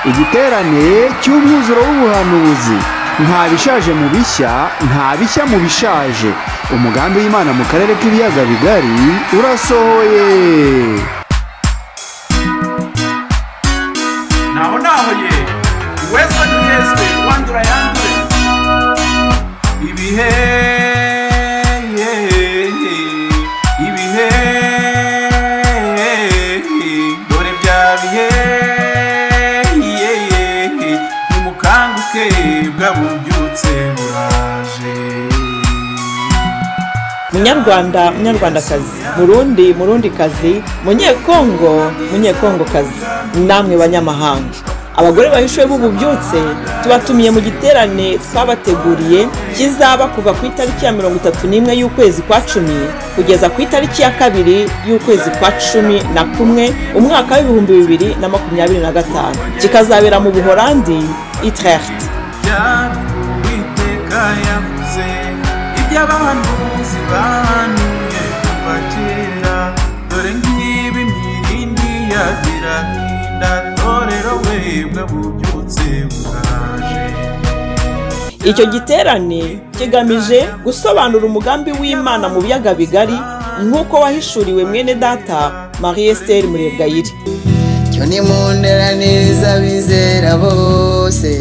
igiterane cy'umwuzuro w'ubuhanuzi, nta bishaje mu bishya, nta bishya mu bishaje. Umugambi w'Imana mu karere k'ibiyaga bigari urasohoye. naho ye wese n'yeswe wandura yandure ibihe dore bya bihe nimukanguke bwabubyutse buraje. Munyarwanda, munyarwandakazi, murundikazi, munyekongokazi, namwe banyamahanga, abagore bahishuwe b'ububyutse tubatumiye mu giterane twabateguriye kizaba kuva ku itariki ya 31 y'ukwezi kwa 10 kugeza ku itariki ya 2 y'ukwezi kwa 11 umwaka wa 2025, kikazabera mu Buholandi Utrecht. Y'abahanuzi bahanuye kuva kera, dore ngibi mirindi yagira hinda, torero webwe bubyutse buraje. Icyo giterane kigamije gusobanura umugambi w'Imana mu biyaga bigari nk'uko wahishuriwe mwene data Marie Esther Murebwayire. Cyo ni munderaniriza bizera bose,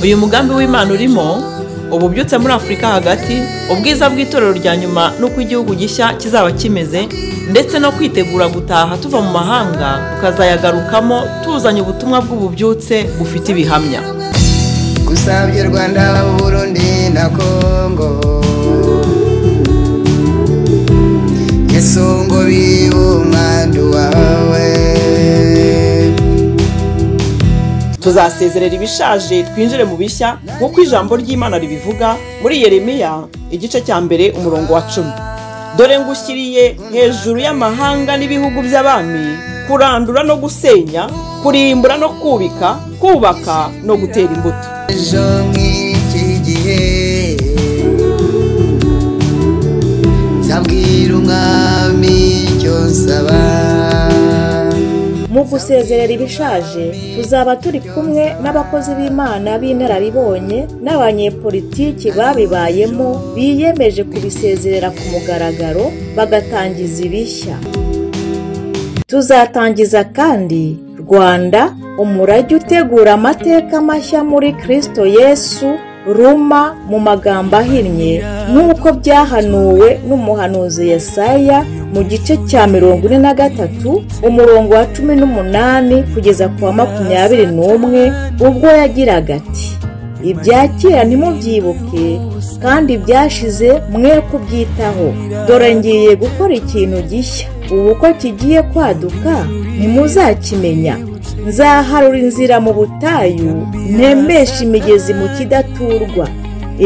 uyu mugambi w'Imana urimo ububyutse muri Afurika hagati, ubwiza bw'itorero rya nyuma n'uko igihugu gishya kizaba kimeze, ndetse no kwitegura gutaha tuva mu mahanga tukazayagarukamo tuzanye ubutumwa bw'ububyutse bufite ibihamya. Gusabye Rwanda, Burundi na Kongo, Yesu ngo bibumwandu wawe. Tuzasezerera ibishaje twinjire mu bishya nk'uko ijambo ry'Imana ribivuga muri Yeremiya igice cya 1 umurongo wa 10. Dore ngushyiriye hejuru y'amahanga n'ibihugu by'abami, kurandura no gusenya, kurimbura no kubaka no gutera imbuto. Ejo nk'iki gihe nzabwira umwami icyo nsaba. Mu gusezerera ibishaje tuzaba turi kumwe n'abakozi b'Imana b'inararibonye n'abanyepolitiki babibayemo biyemeje kubisezerera ku mugaragaro bagatangiza ibishya. Tuzatangiza kandi Rwanda, umurage utegura amateka mashya muri Kristo Yesu, Ruma mu magambo ahinnye nk'uko byahanuwe n'umuhanuzi Yesaya mu gice cya 43 umurongo wa 18 kugeza ku wa 21, ubwo yagiraga ati: ibya kera ntimubyibuke kandi ibyashize mwe kubyitaho, dore ngiye gukora ikintu gishya, ubu ko kigiye kwaduka ntimuzakimenya. Nzaharura inzira mu butayu, ntembesha imigezi mu kidaturwa.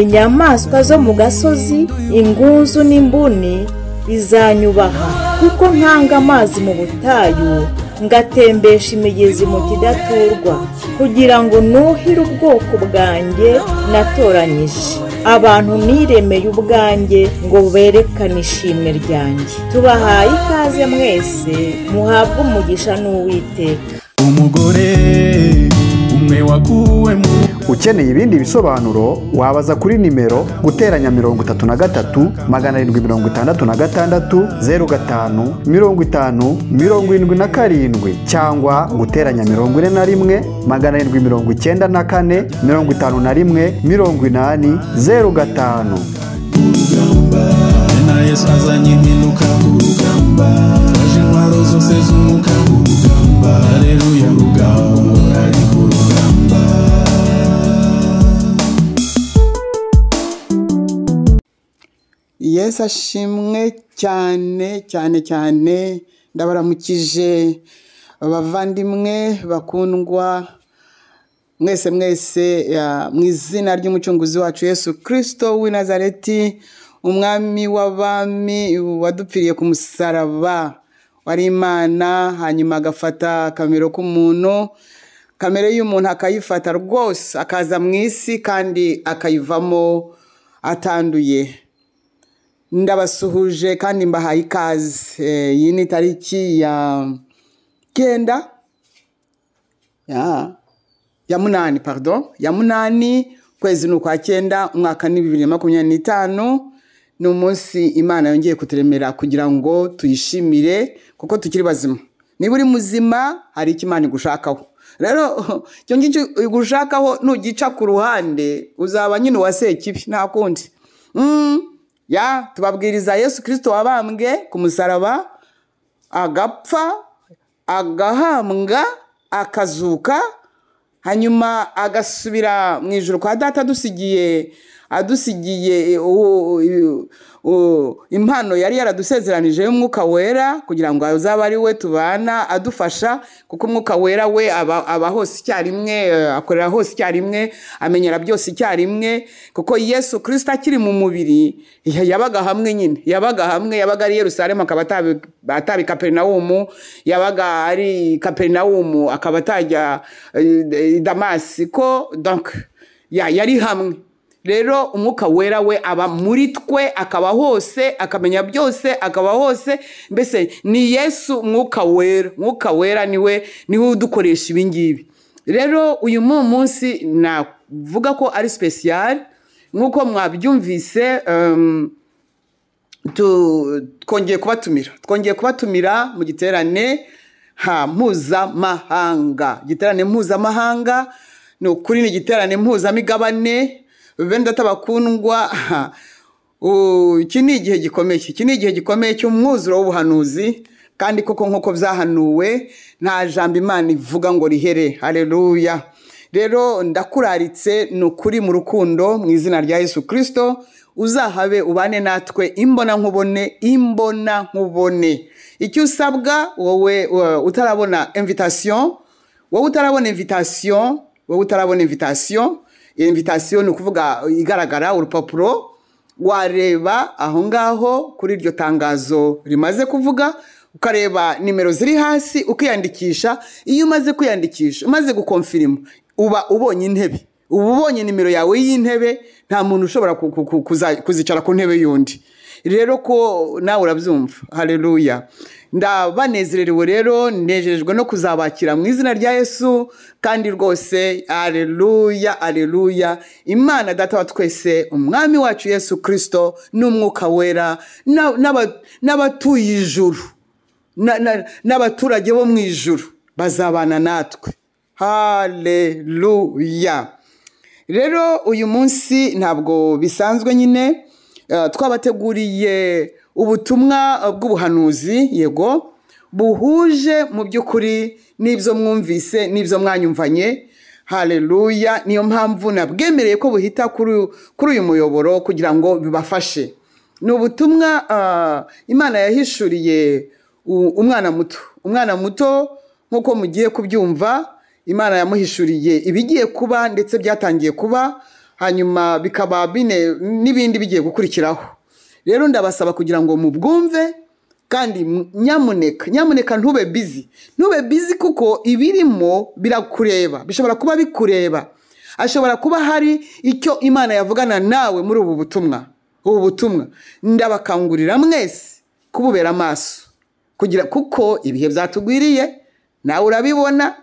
Inyamaswa zo mu gasozi, ingunzu n'imbuni bizanyubaha, kuko nkanga amazi mu butayu, ngatembesha imigezi mu kidaturwa, kugira ngo nuhire ubwoko bwanjye natoranyije, abantu niremeye ubwanjye ngo berekane ishimwe ryanjye. Tubahaye ikaze mwese, muhabwe umugisha n'Uwiteka. Umugore umwe wakuwe mu. Ukeneye ibindi bisobanuro wabaza kuri nimero guteranya 33 766 05 50 cyangwa guteranya 41 794 51 80 05. Na Yesu azanye impinduka mu rugamba, twaje intwaro zose z'umwuka mu rugamba. Haleluya, rugamba ari ku rugamba. Yesu ashimwe cyane. Ndabaramukije abavandimwe bakundwa mwese mu izina ry'umucunguzi wacu Yesu Kristo w'i Nazareti, umwami w'abami wadupfiriye ku musaraba, wari Imana hanyuma agafata akamero k'umuntu, kamere y'umuntu akayifata rwose, akaza mu isi kandi akayivamo atanduye. Ndabasuhuje kandi mbahaye ikaze. Iyi ni tariki ya 9 ya munani kwezi n'ukwa 9 umwaka ni 2025. Ni umunsi Imana yongeye kuturemera kugira ngo tuyishimire kuko tukiri bazima. Niba uri muzima hari icyo Imana igushakaho. Rero cyo ngicyo igushakaho nugica ku ruhande uzaba nyine wase kibi nta kundi. Tubabwiriza Yesu Kristo wabambwe ku musaraba, agapfa, agahambwa, akazuka, hanyuma agasubira mu ijuru kwa Data adusigiye impano yari yaradusezeranije y'umwuka wera kugira ngo azaba ari we tubana adufasha, kuko umwuka wera we aba hose icyarimwe, akorera hose icyarimwe, amenyera byose icyarimwe, kuko Yesu Kristo akiri mu mubiri yabaga hamwe nyine, yabaga ari Yerusalemu akaba atabi Kaperinawumu, yabaga ari Kaperinawumu akaba atajya Damasiko, donc yari hamwe. Rero umwuka wera we aba muri twe, akaba hose, akamenya byose, akaba hose. Mbese ni Yesu mwuka wera niwe udukoresha ibi ngibi. Rero uyu munsi navuga ko ari special nkuko mwabyumvise. Twongeye kubatumira mu giterane mpuzamahanga. Ni ukuri ni igiterane mpuzamigabane. Benda tabakundwa, iki ni igihe gikomeye cy'umwuzuro w'ubuhanuzi, kandi koko nkuko byahanuwe nta jambo Imana ivuga ngo rihere. Haleluya. Rero ndakuraritse ni ukuri mu rukundo mu izina rya Yesu Kristo, uzahabe ubane natwe imbona nkubone. Icyo usabwa wowe utarabona invitation, invitation ni ukuvuga igaragara, urupapuro wareba aho ngaho kuri iryo tangazo rimaze kuvuga, ukareba nimero ziri hasi ukiyandikisha. Iyo umaze kwiyandikisha, umaze gukonfirima, uba ubonye intebe, uba ubonye nimero yawe y'intebe. Nta muntu ushobora kuzicara ku ntebe yundi. Rero ko nawe urabyumva. Haleluya. Ndabanezerewe rero, nejejwe no kuzabakira mu izina rya Yesu, kandi rwose aleluya. Imana Data wa twese, umwami wacu Yesu Kristo n'umwuka wera n'abatuye ijuru n'abaturage bo mu ijuru bazabana natwe. Haleluya. Rero uyu munsi ntabwo bisanzwe nyine, twabateguriye ubutumwa bw'ubuhanuzi, yego, buhuje mu by'ukuri n'ibyo mwumvise n'ibyo mwanyumvanye. Haleluya. Niyo mpamvu nabwemereye ko buhita kuri uyu muyoboro kugira ngo bibafashe. Ni ubutumwa Imana yahishuriye umwana muto nk'uko mugiye kubyumva. Imana yamuhishuriye ibigiye kuba ndetse byatangiye kuba, hanyuma bikaba n'ibindi bigiye gukurikiraho. Rero ndabasaba kugira ngo mubwumve, kandi nyamuneka ntube busy kuko ibirimo birakureba, bishobora kuba bikureba. Ashobora kuba hari icyo Imana yavugana nawe muri ubu butumwa. Ndabakangurira mwese kububera amaso, kuko ibihe byatugwiriye, nawe urabibona.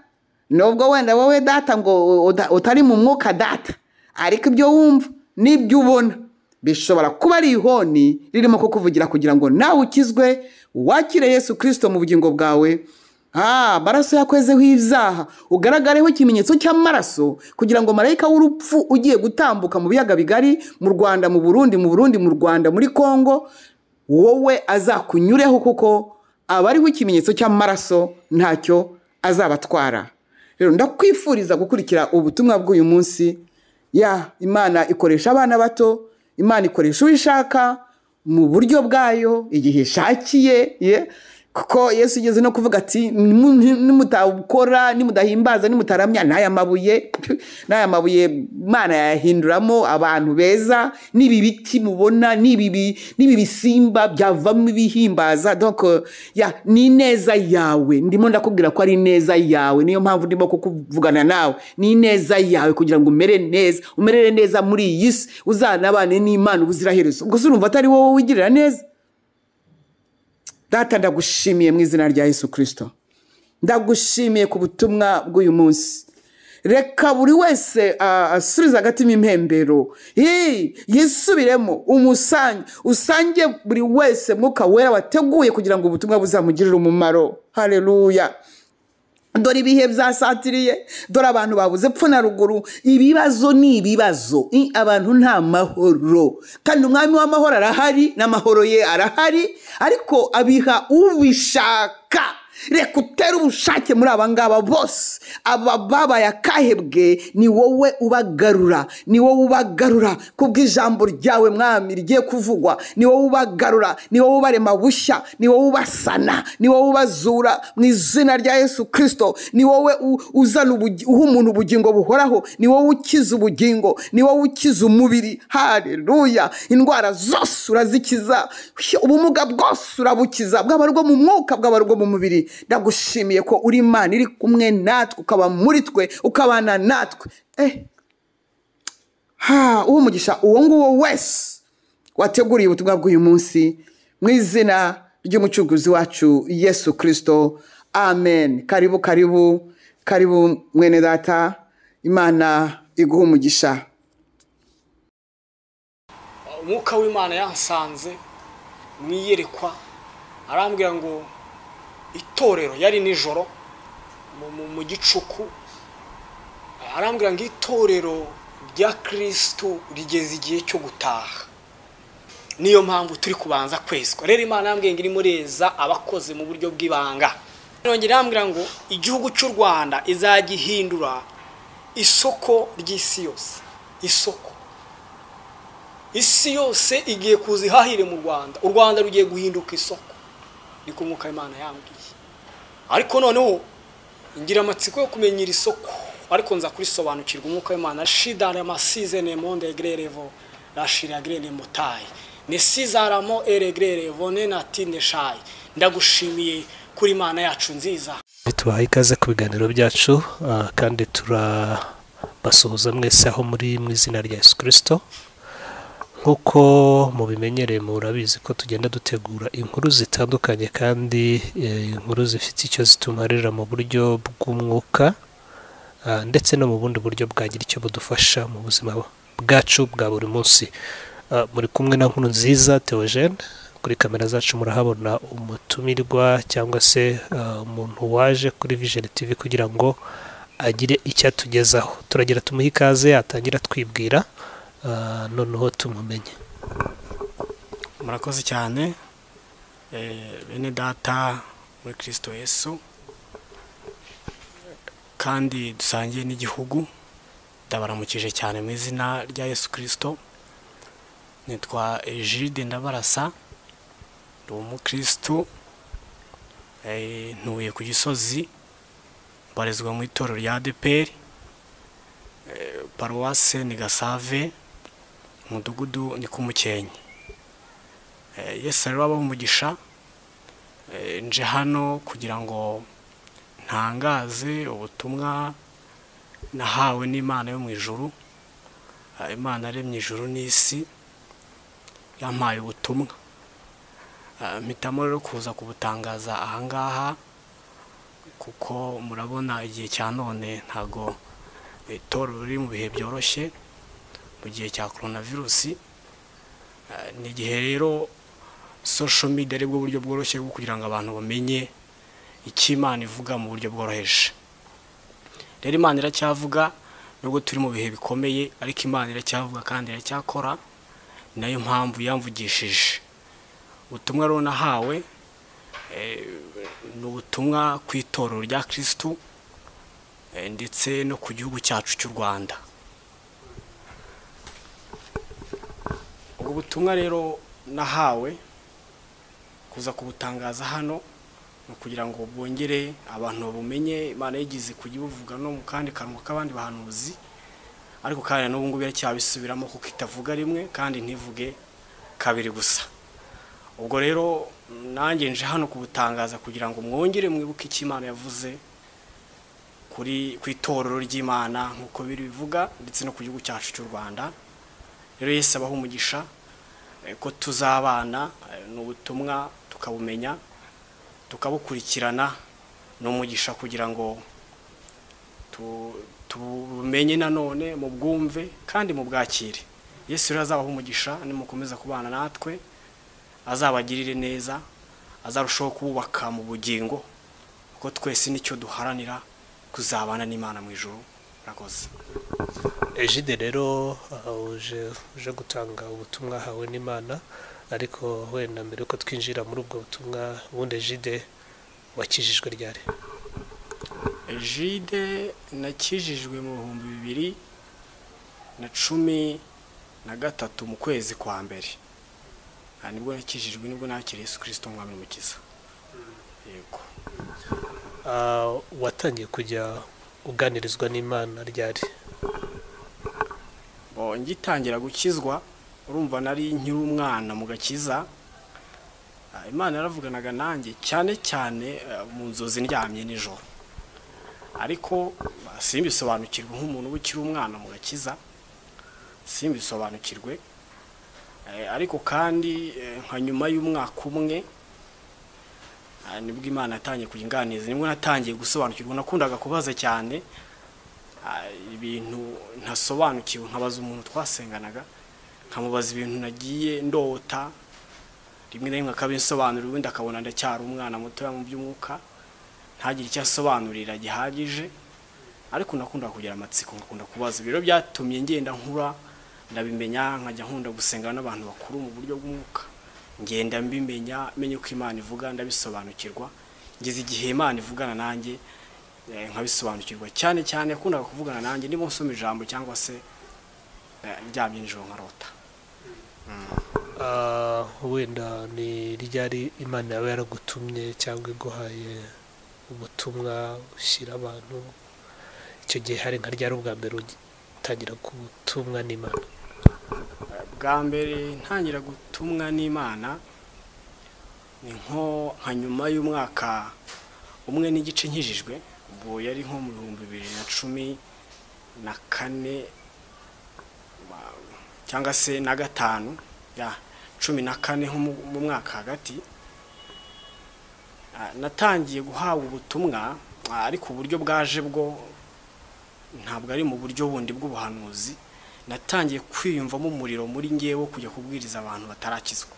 Nubwo wenda wowe data ngo utari mu mwuka data, ariko ibyo wumva n'ibyo ubona bishobora kuba ari ihoni ririmo kukuvugira kugira ngo nawe ukizwe, wakire Yesu Kristo mu bugingo bwawe. Amaraso yakwezeho ibyaha, ugaragareho ikimenyetso cy'amaraso, kugira ngo marayika w'urupfu ugiye gutambuka mu biyaga bigari, mu Rwanda, mu Burundi, mu Rwanda, muri Kongo, wowe azakunyureho, kuko abariho ikimenyetso cy'amaraso ntacyo azabatwara. Rero ndakwifuriza gukurikira ubutumwa bw'uyu munsi. Imana ikoresha abana bato, Imana ikoresha uwishaka mu buryo bwayo, igihe ishakiye, kuko Yesu yigeze no kuvuga ati nimutabukora nimudahimbaza nimutaramya n'aya mabuye Imana yahinduramo abantu beza, n'ibi biti mubona n'ibi bisimba byavamo ibihimbaza. Donc ni neza yawe, ndimo ndakubwira ko ari neza yawe, niyo mpamvu ndimo kukuvugana nawe. Ni neza yawe kugira ngo umerere neza muri iyi si, uzanabane n'Imana ubuziraherezo. Ubwo se urumva atari wowe wigirira neza? Data, ndagushimiye mu izina rya Yesu Kristo, ndagushimiye ku butumwa bw'uyu munsi. Reka buri wese asubiza agatima impembero, yisubiremo usange buri wese Mwuka Wera wateguye kugira ngo ubutumwa buzamugirire umumaro. Haleluya. Dore ibihe byasatiriye, dore abantu babuze epfo na ruguru, ibibazo ni ibibazo, abantu nta mahoro, kandi umwami w'amahoro arahari n'amahoro ye arahari, ariko abiha ubishaka. Reka utere ubushake muri aba ngaba bose, aba babaye akahebwe, ni wowe ubagarura, ni wowe ubagarura kubw'ijambo ryawe mwami rigiye kuvugwa, ni wowe ubagarura, ni wowe ubarema bushya, ni wowe ubasana, ni wowe ubazura mu izina rya Yesu Kristo, ni wowe uzana uha umuntu ubugingo buhoraho, ni wowe ukiza ubugingo, ni wowe ukiza umubiri. Haleluya. Indwara zose urazikiza, ubumuga bwose urabukiza, bwaba ari ubwo mu mwuka bwaba ari ubwo mu mubiri. Ndagushimiye ko uri Imana iri kumwe natwe, ukaba muri twe, ukabana natwe. Uwo mugisha uwo nguwo wese wateguriye ubutumwa bw'uyu munsi, mu izina ry'umucunguzi wacu Yesu Kristo. Amen. Karibu mwene data, Imana iguha umugisha. Umwuka w'Imana yansanze mwiyerekwa, arambwira ngo itorero, yari nijoro mu gicuku, arambwira ngo itorero rya Kristo rigeze igihe cyo gutaha, niyo mpamvu turi kubanza kwezwa. Rero Imana yambwiye ngo irimo reza abakoze mu buryo bw'ibanga. Nongera yambwira ngo igihugu cy'u Rwanda izagihindura isoko ry'isi yose. Isoko isi yose igiye kuzihahire mu Rwanda, u Rwanda rugiye guhinduka isoko, niko Umwuka w'Imana yambwiye. Ariko noneho ngira amatsiko yo kumenya iri soko, ariko nza kurisobanukirwa. Umwuka w'Imana shida na masizene monde egrerevo la shira grene motai ne sizaramo eregrerevo ne natine shay. Ndagushimiye kuri Imana yacu nziza. Tubaha ikaze ku biganiro byacu, kandi turabasuhuza mwese aho muri mu izina rya Yesu Kristo. Nkuko mubimenyereye murabizi ko tugenda dutegura inkuru zitandukanye, kandi inkuru zifite icyo zitumarira mu buryo bw'umwuka, ndetse no mu bundi buryo bwagira icyo budufasha mu buzima bwacu bwa buri munsi. Muri kumwe na Nkuru Nziza Theogene, kuri kamera zacu murahabona umutumirwa cyangwa se umuntu waje kuri Vision TV kugira ngo agire icyo atugezaho. Turagira tumuhe ikaze, atangira twibwira noneho tumumenye. Murakoze cyane bene data muri Kristo Yesu, kandi dusangiye n'igihugu. Ndabaramukije cyane mu izina rya Yesu Kristo. Nitwa Egide Ndabarasa, ndi umukristo, ntuye ku Gisozi, mbarizwa mu itorero rya ADEPR, paruwase ni Gasave, umudugudu ni ku Mukenke. Yesu rero abaho umugisha, nje hano kugira ngo ntangaze ubutumwa nahawe n'Imana yo mu ijuru. Imana yaremye ijuru n'isi, yampaye ubutumwa. Mpitamo rero kuza kubutangaza ahangaha, kuko murabona igihe cya none ntago itorero riri mu bihe byoroshye, mu gihe cya coronavirus. Ni igihe rero social media ari bwo buryo bworoshye bwo kugira ngo abantu bamenye icyo Imana ivuga mu buryo bworoheje. Rero Imana iracyavuga nubwo turi mu bihe bikomeye, ariko Imana iracyavuga kandi iracyakora. Nayo mpamvu yamvugishije. Ubutumwa rero nahawe ni ubutumwa ku itorero rya Kristo, ndetse no ku gihugu cyacu cy'u Rwanda. Ubwo butumwa rero nahawe kuza kubutangaza hano, no kugira ngo bongere abantu babumenye Imana yigize kujya buvuga no mu kandi kanwa k'abandi bahanuzi ariko kandi n'ubu ngubu yacyabisubiramo kuko itavuga rimwe kandi ntivuge kabiri gusa ubwo rero nanjye nje hano kubutangaza kugira ngo mwongere mwibuke icyo Imana yavuze kuri itorero ry'Imana nkuko bivuga ndetse no ku gihugu cyacu cy'u Rwanda rero Yesu abaho umugisha ko tuzabana n'ubutumwa tukabumenya tukabukurikirana n'umugisha kugira ngo tubumenye nanone mu bwumve kandi mu bwakire Yesu rero azabaho umugisha nimukomeza kubana natwe azabagirire neza azarushaho kububaka mu bugingo kuko twese nicyo duharanira kuzabana n'Imana mu ijuru rakoze Ejide rero uje gutanga ubutumwa hawe n'Imana ariko wenda mbere uko twinjira muri ubwo butumwa bundi Ejide wakijijwe ryari Ejide nakijijwe mu 2013 mu kwezi kwa mbere nibwo nakijijwe nibwo nakiriye Yesu Kristo umwami n'umukiza yego watangiye kujya uganirizwa n'Imana ryari ngitangira gukizwa urumva nari nkiri umwana mu gakiza Imana yaravuganaga nanjye cyane cyane mu nzozi ndyamye nijoro ariko simbisobanukirwe nk'umuntu ukiri umwana mu gakiza simbisobanukirwe ariko kandi nka nyuma y'umwaka umwe nibwo Imana yatangiye kuyinganiza nibwo natangiye gusobanukirwa nakundaga kubaza cyane ibintu ntasobanukiwe nkabaza umuntu twasenganaga nkamubaza ibintu nagiye ndota rimwe na rimwe akabinsobanurira ubundi akabona ndacyari umwana muto mu by'umwuka ntagire icyo asobanurira gihagije ariko nakunda kugira amatsiko ngakunda kubaza ibiro byatumye ngenda nkura ndabimenya nkajya nkunda gusengana n'abantu bakuru mu buryo bw'umwuka ngenda mbimenya menye uko Imana ivuga ndabisobanukirwa ngeze igihe Imana ivugana nanjye nkabisobanukirwa cyane cyane yakundaga kuvugana nanjye ndimo nsoma ijambo cyangwa se ryamye nijoro nkarota wenda ni ryari Imana yaba yaragutumye cyangwa iguhaye ubutumwa ushyira abantu icyo gihe hari nka ryari ubwa mbere utangira gutumwa n'Imana bwa mbere ntangira gutumwa n'Imana ni nka nyuma y'umwaka umwe n'igice nkijijwe ubwo yari nko mu 2014 cyangwa se na 5 ya 14 mu mwaka hagati natangiye guhabwa ubutumwa ariko uburyo bwaje bwo ntabwo ari mu buryo bundi bw'ubuhanuzi natangiye kwiyumvamo umuriro muri ngewe kujya kubwiriza abantu batarakizwa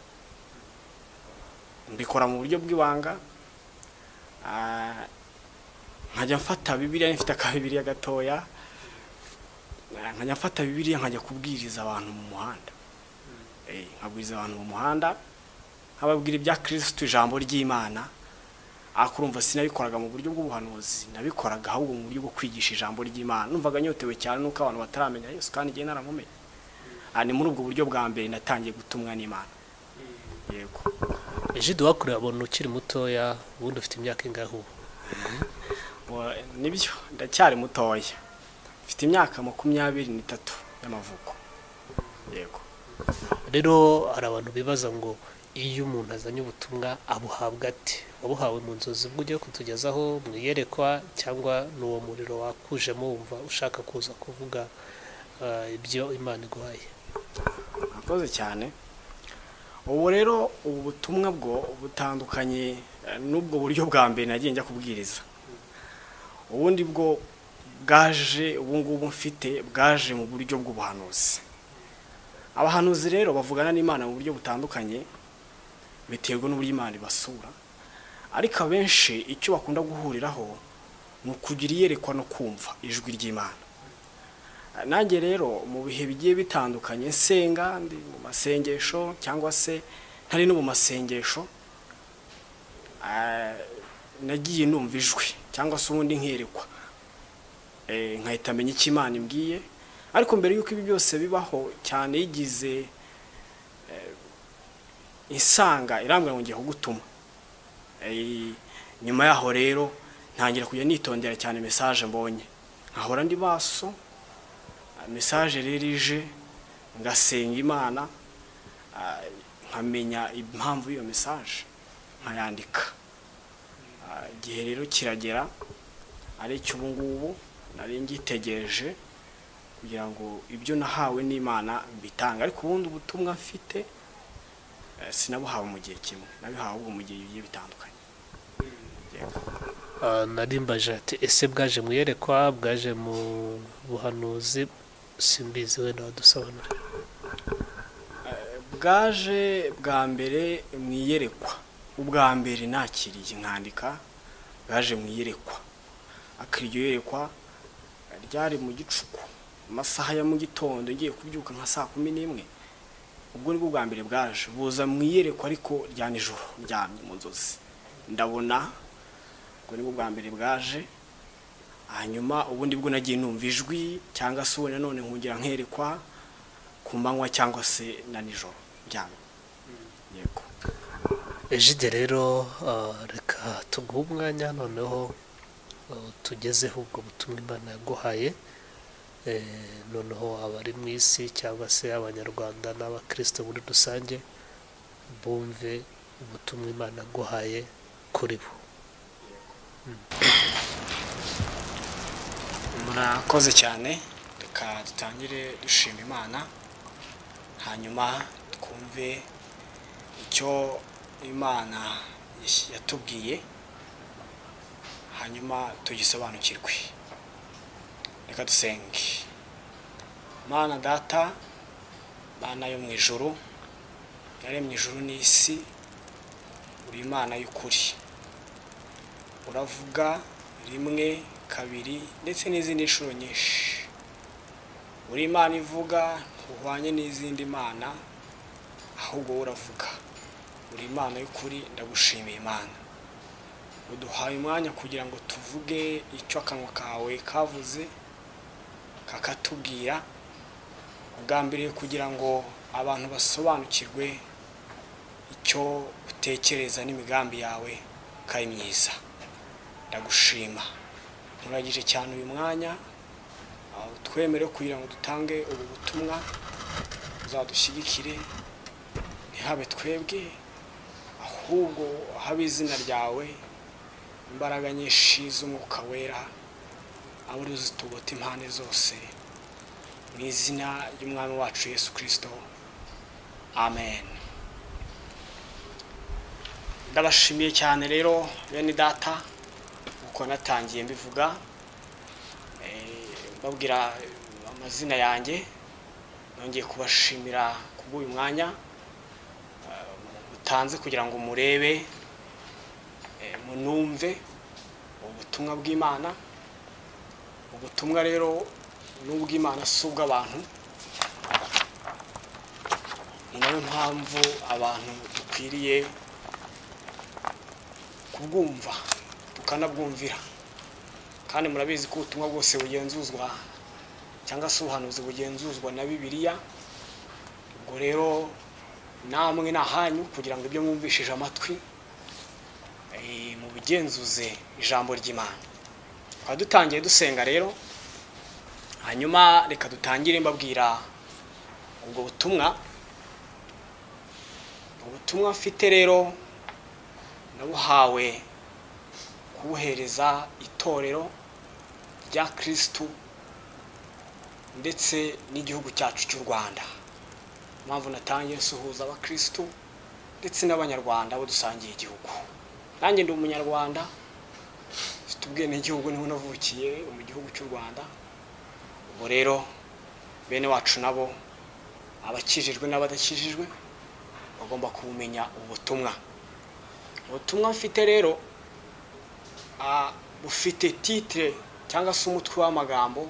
mbikora mu buryo bw'ibanga nkajya mfata Bibiliya mfite akabibiliya gatoya nkajya mfata Bibiliya nkajya kubwiriza abantu mu muhanda nkabwiriza abantu mu muhanda nkababwira ibya Kristo ijambo ry'Imana akurumva sinabikoraga mu buryo bw'ubuhanuzi nabikoraga ahubwo mu buryo bwo kwigisha ijambo ry'Imana numvaga nyotewe cyane nuko abantu bataramenya Yesu kandi ngiye naramumenye ni muri ubwo buryo bwa mbere natangiye gutumwa n'Imana yego Ejide wakurira abona ukiri mutoya ubundi ufite imyaka ingahe ubu nibyo ndacyari mutoya mfite imyaka 23 y'amavuko yego rero hari abantu bibaza ngo iyo umuntu azanye ubutumwa abuhabwa ati wabuhawe mu nzozi bwo ugiye kutugezaho mwiyerekwa cyangwa n'uwo muriro wakujemo wumva ushaka kuza kuvuga ibyo Imana iguhaye akoze cyane ubu rero ubu butumwa bwo butandukanye n'ubwo buryo bwa mbere nagiye njya kubwiriza ubundi bwo bwaje ubu ngubu mfite bwaje mu buryo bw'ubuhanuzi abahanuzi rero bavugana n'Imana mu buryo butandukanye biterwa n'uburyo Imana ibasura ariko abenshi icyo bakunda guhuriraho ni ukugira iyerekwa no kumva ijwi ry'Imana nanjye rero mu bihe bigiye bitandukanye nsenga ndi mu masengesho cyangwa se ntari no mu masengesho nagiye numva ijwi cyangwa se ubundi nkerekwa nkahita menya icyo Imana imbwiye ariko mbere yuko ibi byose bibaho cyane yigize insanga irambwira ngo ngiye kugutuma nyuma yaho rero ntangira kujya nitondera cyane message mbonye, nkahora ndi maso message rero ije ngasenga Imana, nkamenya impamvu iyo message nkayandika. Igihe rero kiragera ari cyo ubungubu nari ngitegereje kugira ngo ibyo nahawe n'Imana mbitanga, ariko ubundi ubutumwa mfite sinabuhawe mu gihe kimwe, nabihawe ubwo mu gihe bigiye bitandukanye. Narimbaje ati ese bwaje mu yerekwa, bwaje mu buhanuzi, simbizi wenda wadusobanura. Bwaje bwa mbere mu iyerekwa, ubwa mbere nakiriye nkandika bwaje mu iyerekwa. Akiryo yerekwa ryari mu gicuku amasaha ya mu gitondo ngiye kubyuka nka saa 11, ubwo ni bwo bwa mbere bwaje buza mu iyerekwa ariko rya nijoro ryamye mu nzozi ndabona, ubwo ni bwo bwa mbere bwaje. Hanyuma ubundi bwo nagiye numva ijwi cyangwa se ubona none nkungira nkerekwa ku manywa cyangwa se na nijoro ryamye. Yego Ejide rero reka tuguhe umwanya noneho tugezeho ubwo butumwa Imana yaguhaye, noneho abari mu isi cyangwa se abanyarwanda n'abakristo muri rusange bumve ubutumwa Imana yaguhaye kuri bo. Murakoze cyane, reka dutangire dushima Imana hanyuma twumve icyo Imana yatubwiye hanyuma tugisobanukirwe. Reka dusenge. Mana Data, Mana yo mu ijuru, yaremye ijuru n'isi, uri Imana y'ukuri. Uravuga rimwe, kabiri ndetse n'izindi nshuro nyinshi. Uri Imana ivuga, uhwanye n'izindi mana, ahubwo uravuga. Uri Imana y'ukuri, ndagushimiye Imana. Uduhaye umwanya kugira ngo tuvuge icyo akanwa kawe kavuze kakatubwira, ugambiriye kugira ngo abantu basobanukirwe icyo utekereza n'imigambi yawe kari myiza. Ndagushima, nturagije cyane uyu mwanya, twemere kugira ngo dutange ubu butumwa, uzadushyigikire, ntihabe twebwe ahubwo habe izina ryawe, imbaraga nyinshi z'umwuka wera abo ruzitugota impande zose, mu izina ry'umwami wacu Yesu Kristo, amen. Ndabashimiye cyane rero bene data, uko natangiye mbivuga babwira amazina yanjye, nongeye kubashimira kubw'uyu mwanya utanze kugira ngo murebe munumve ubutumwa bw'Imana. Ubutumwa rero n'ubw'Imana si ubw'abantu, ni nayo mpamvu abantu dukwiriye kubwumva tukanabwumvira, kandi murabizi ko ubutumwa bwose bugenzuzwa cyangwa se ubuhanuzi bugenzuzwa na Bibiliya. Ubwo rero namwe nahanyu kugira ngo ibyo mwumvishije amatwi mu bugenzuze ijambo ry'Imana. Dutangiye dusenga rero, hanyuma reka dutangire mbabwira ubwo butumwa. Ubutumwa mfite rero nabuhawe kubuhereza itorero rya Kristo ndetse n'igihugu cyacu cy'u Rwanda. Mpamvu natangiye suhuza abakristo ndetse n'abanyarwanda bo dusangiye igihugu. Nanjye ndi umunyarwanda, mfite ubwenegihugu, niho navukiye mu gihugu cy'u Rwanda. Ubwo rero bene wacu nabo abakijijwe n'abadakijijwe bagomba kubumenya ubutumwa. Ubutumwa mfite rero bufite titre cyangwa se umutwe w'amagambo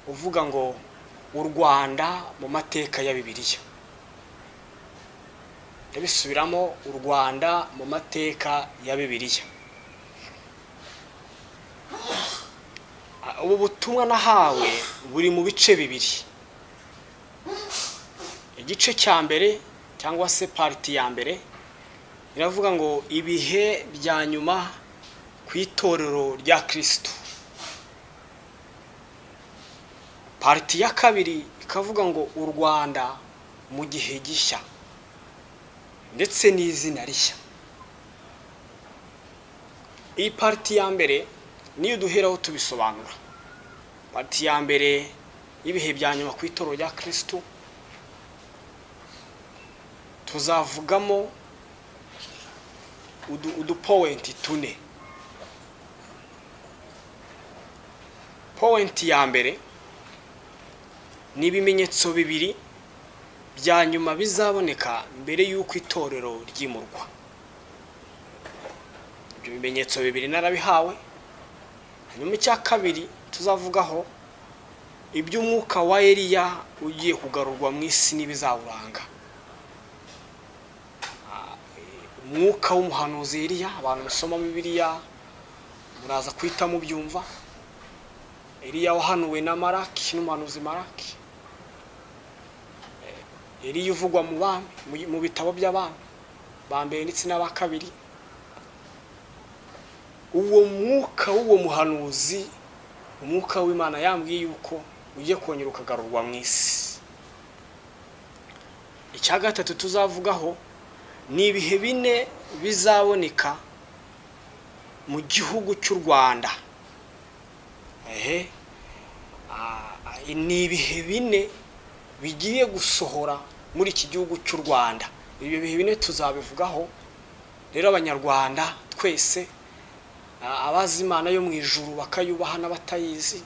uvuga ngo u Rwanda mu mateka ya Bibiliya. Ndabisubiramo, u Rwanda mu mateka ya Bibiliya. Ubu butumwa nahawe buri mu bice bibiri. Igice cya mbere cyangwa se parti ya mbere iravuga ngo ibihe bya nyuma ku itorero rya Kristo. Parti ya kabiri ikavuga ngo u Rwanda mu gihe gishya ndetse n'izina rishya. Iyi parti ya mbere niyo duheraho tubisobanura. Parti ya mbere y'ibihe bya nyuma ku itorero rya Kristo tuzavugamo udupointi tune. Point ya mbere ni ibimenyetso bibiri bya nyuma bizaboneka mbere y'uko itorero ryimurwa. Ibyo bimenyetso bibiri narabihawe. Hanyuma icya kabiri tuzavugaho iby'umwuka wa Eliya ugiye kugarurwa mu isi n'ibizawuranga. Umwuka w'umuhanuzi Eliya, abantu basoma Bibiliya muraza kwita mu byumva. Eliya wahanuwe na Maraki n'umuhanuzi Maraki. Eliya uvugwa mu bami mu bitabo by'abami ba mbere ndetse n'aba kabiri. Uwo mwuka w'uwo muhanuzi, umwuka w'Imana yambwiye yuko ugiye kongera ukagarurwa mu isi. Icya gatatu tuzavugaho ni ibihe bine bizaboneka mu gihugu cy'u Rwanda. Ni ibihe bine bigiye gusohora muri iki gihugu cy'u Rwanda. Ibyo bihe bine tuzabivugaho. Rero abanyarwanda twese abazi Imana yo mu ijuru bakayubaha n'abatayizi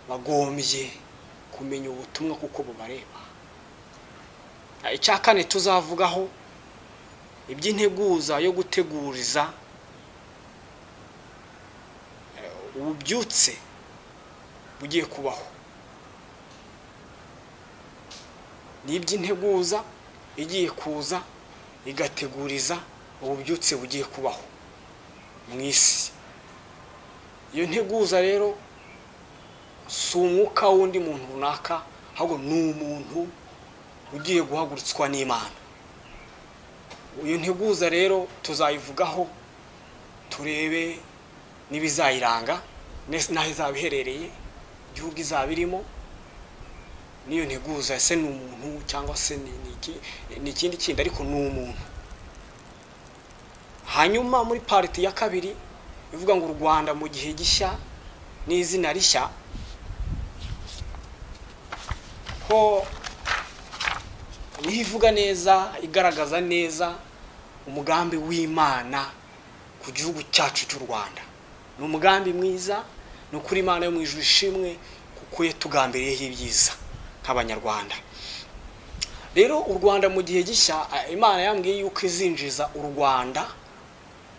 bagombye kumenya ubutumwa kuko bubareba. Icya kane tuzavugaho iby'integuza yo guteguriza ububyutse bugiye kubaho. Ni iby'integuza igiye kuza igateguriza ububyutse bugiye kubaho mu isi. Iyo nteguza rero si umwuka wundi muntu runaka, ahubwo ni umuntu ugiye guhagurutswa n'Imana. Iyo nteguza rero tuzayivugaho turebe n'ibizayiranga n'aho izaba iherereye, igihugu izaba irimo. Niyo nteguza ese ni umuntu cyangwa se ni ikindi kindi, ariko ni umuntu. Hanyuma muri parti ya kabiri ivuga ngo u Rwanda mu gihe gishya n'izina rishya, ho nivuga neza igaragaza neza umugambi w'Imana ku gihugu cyacu cy'u Rwanda. Ni umugambi mwiza, ni ukuri Imana yo mu ijuru ishimwe kuko yatugambiriyeho ibyiza nk'abanyarwanda. Rero u Rwanda mu gihe gishya, Imana yambwiye yuko izinjiza u Rwanda,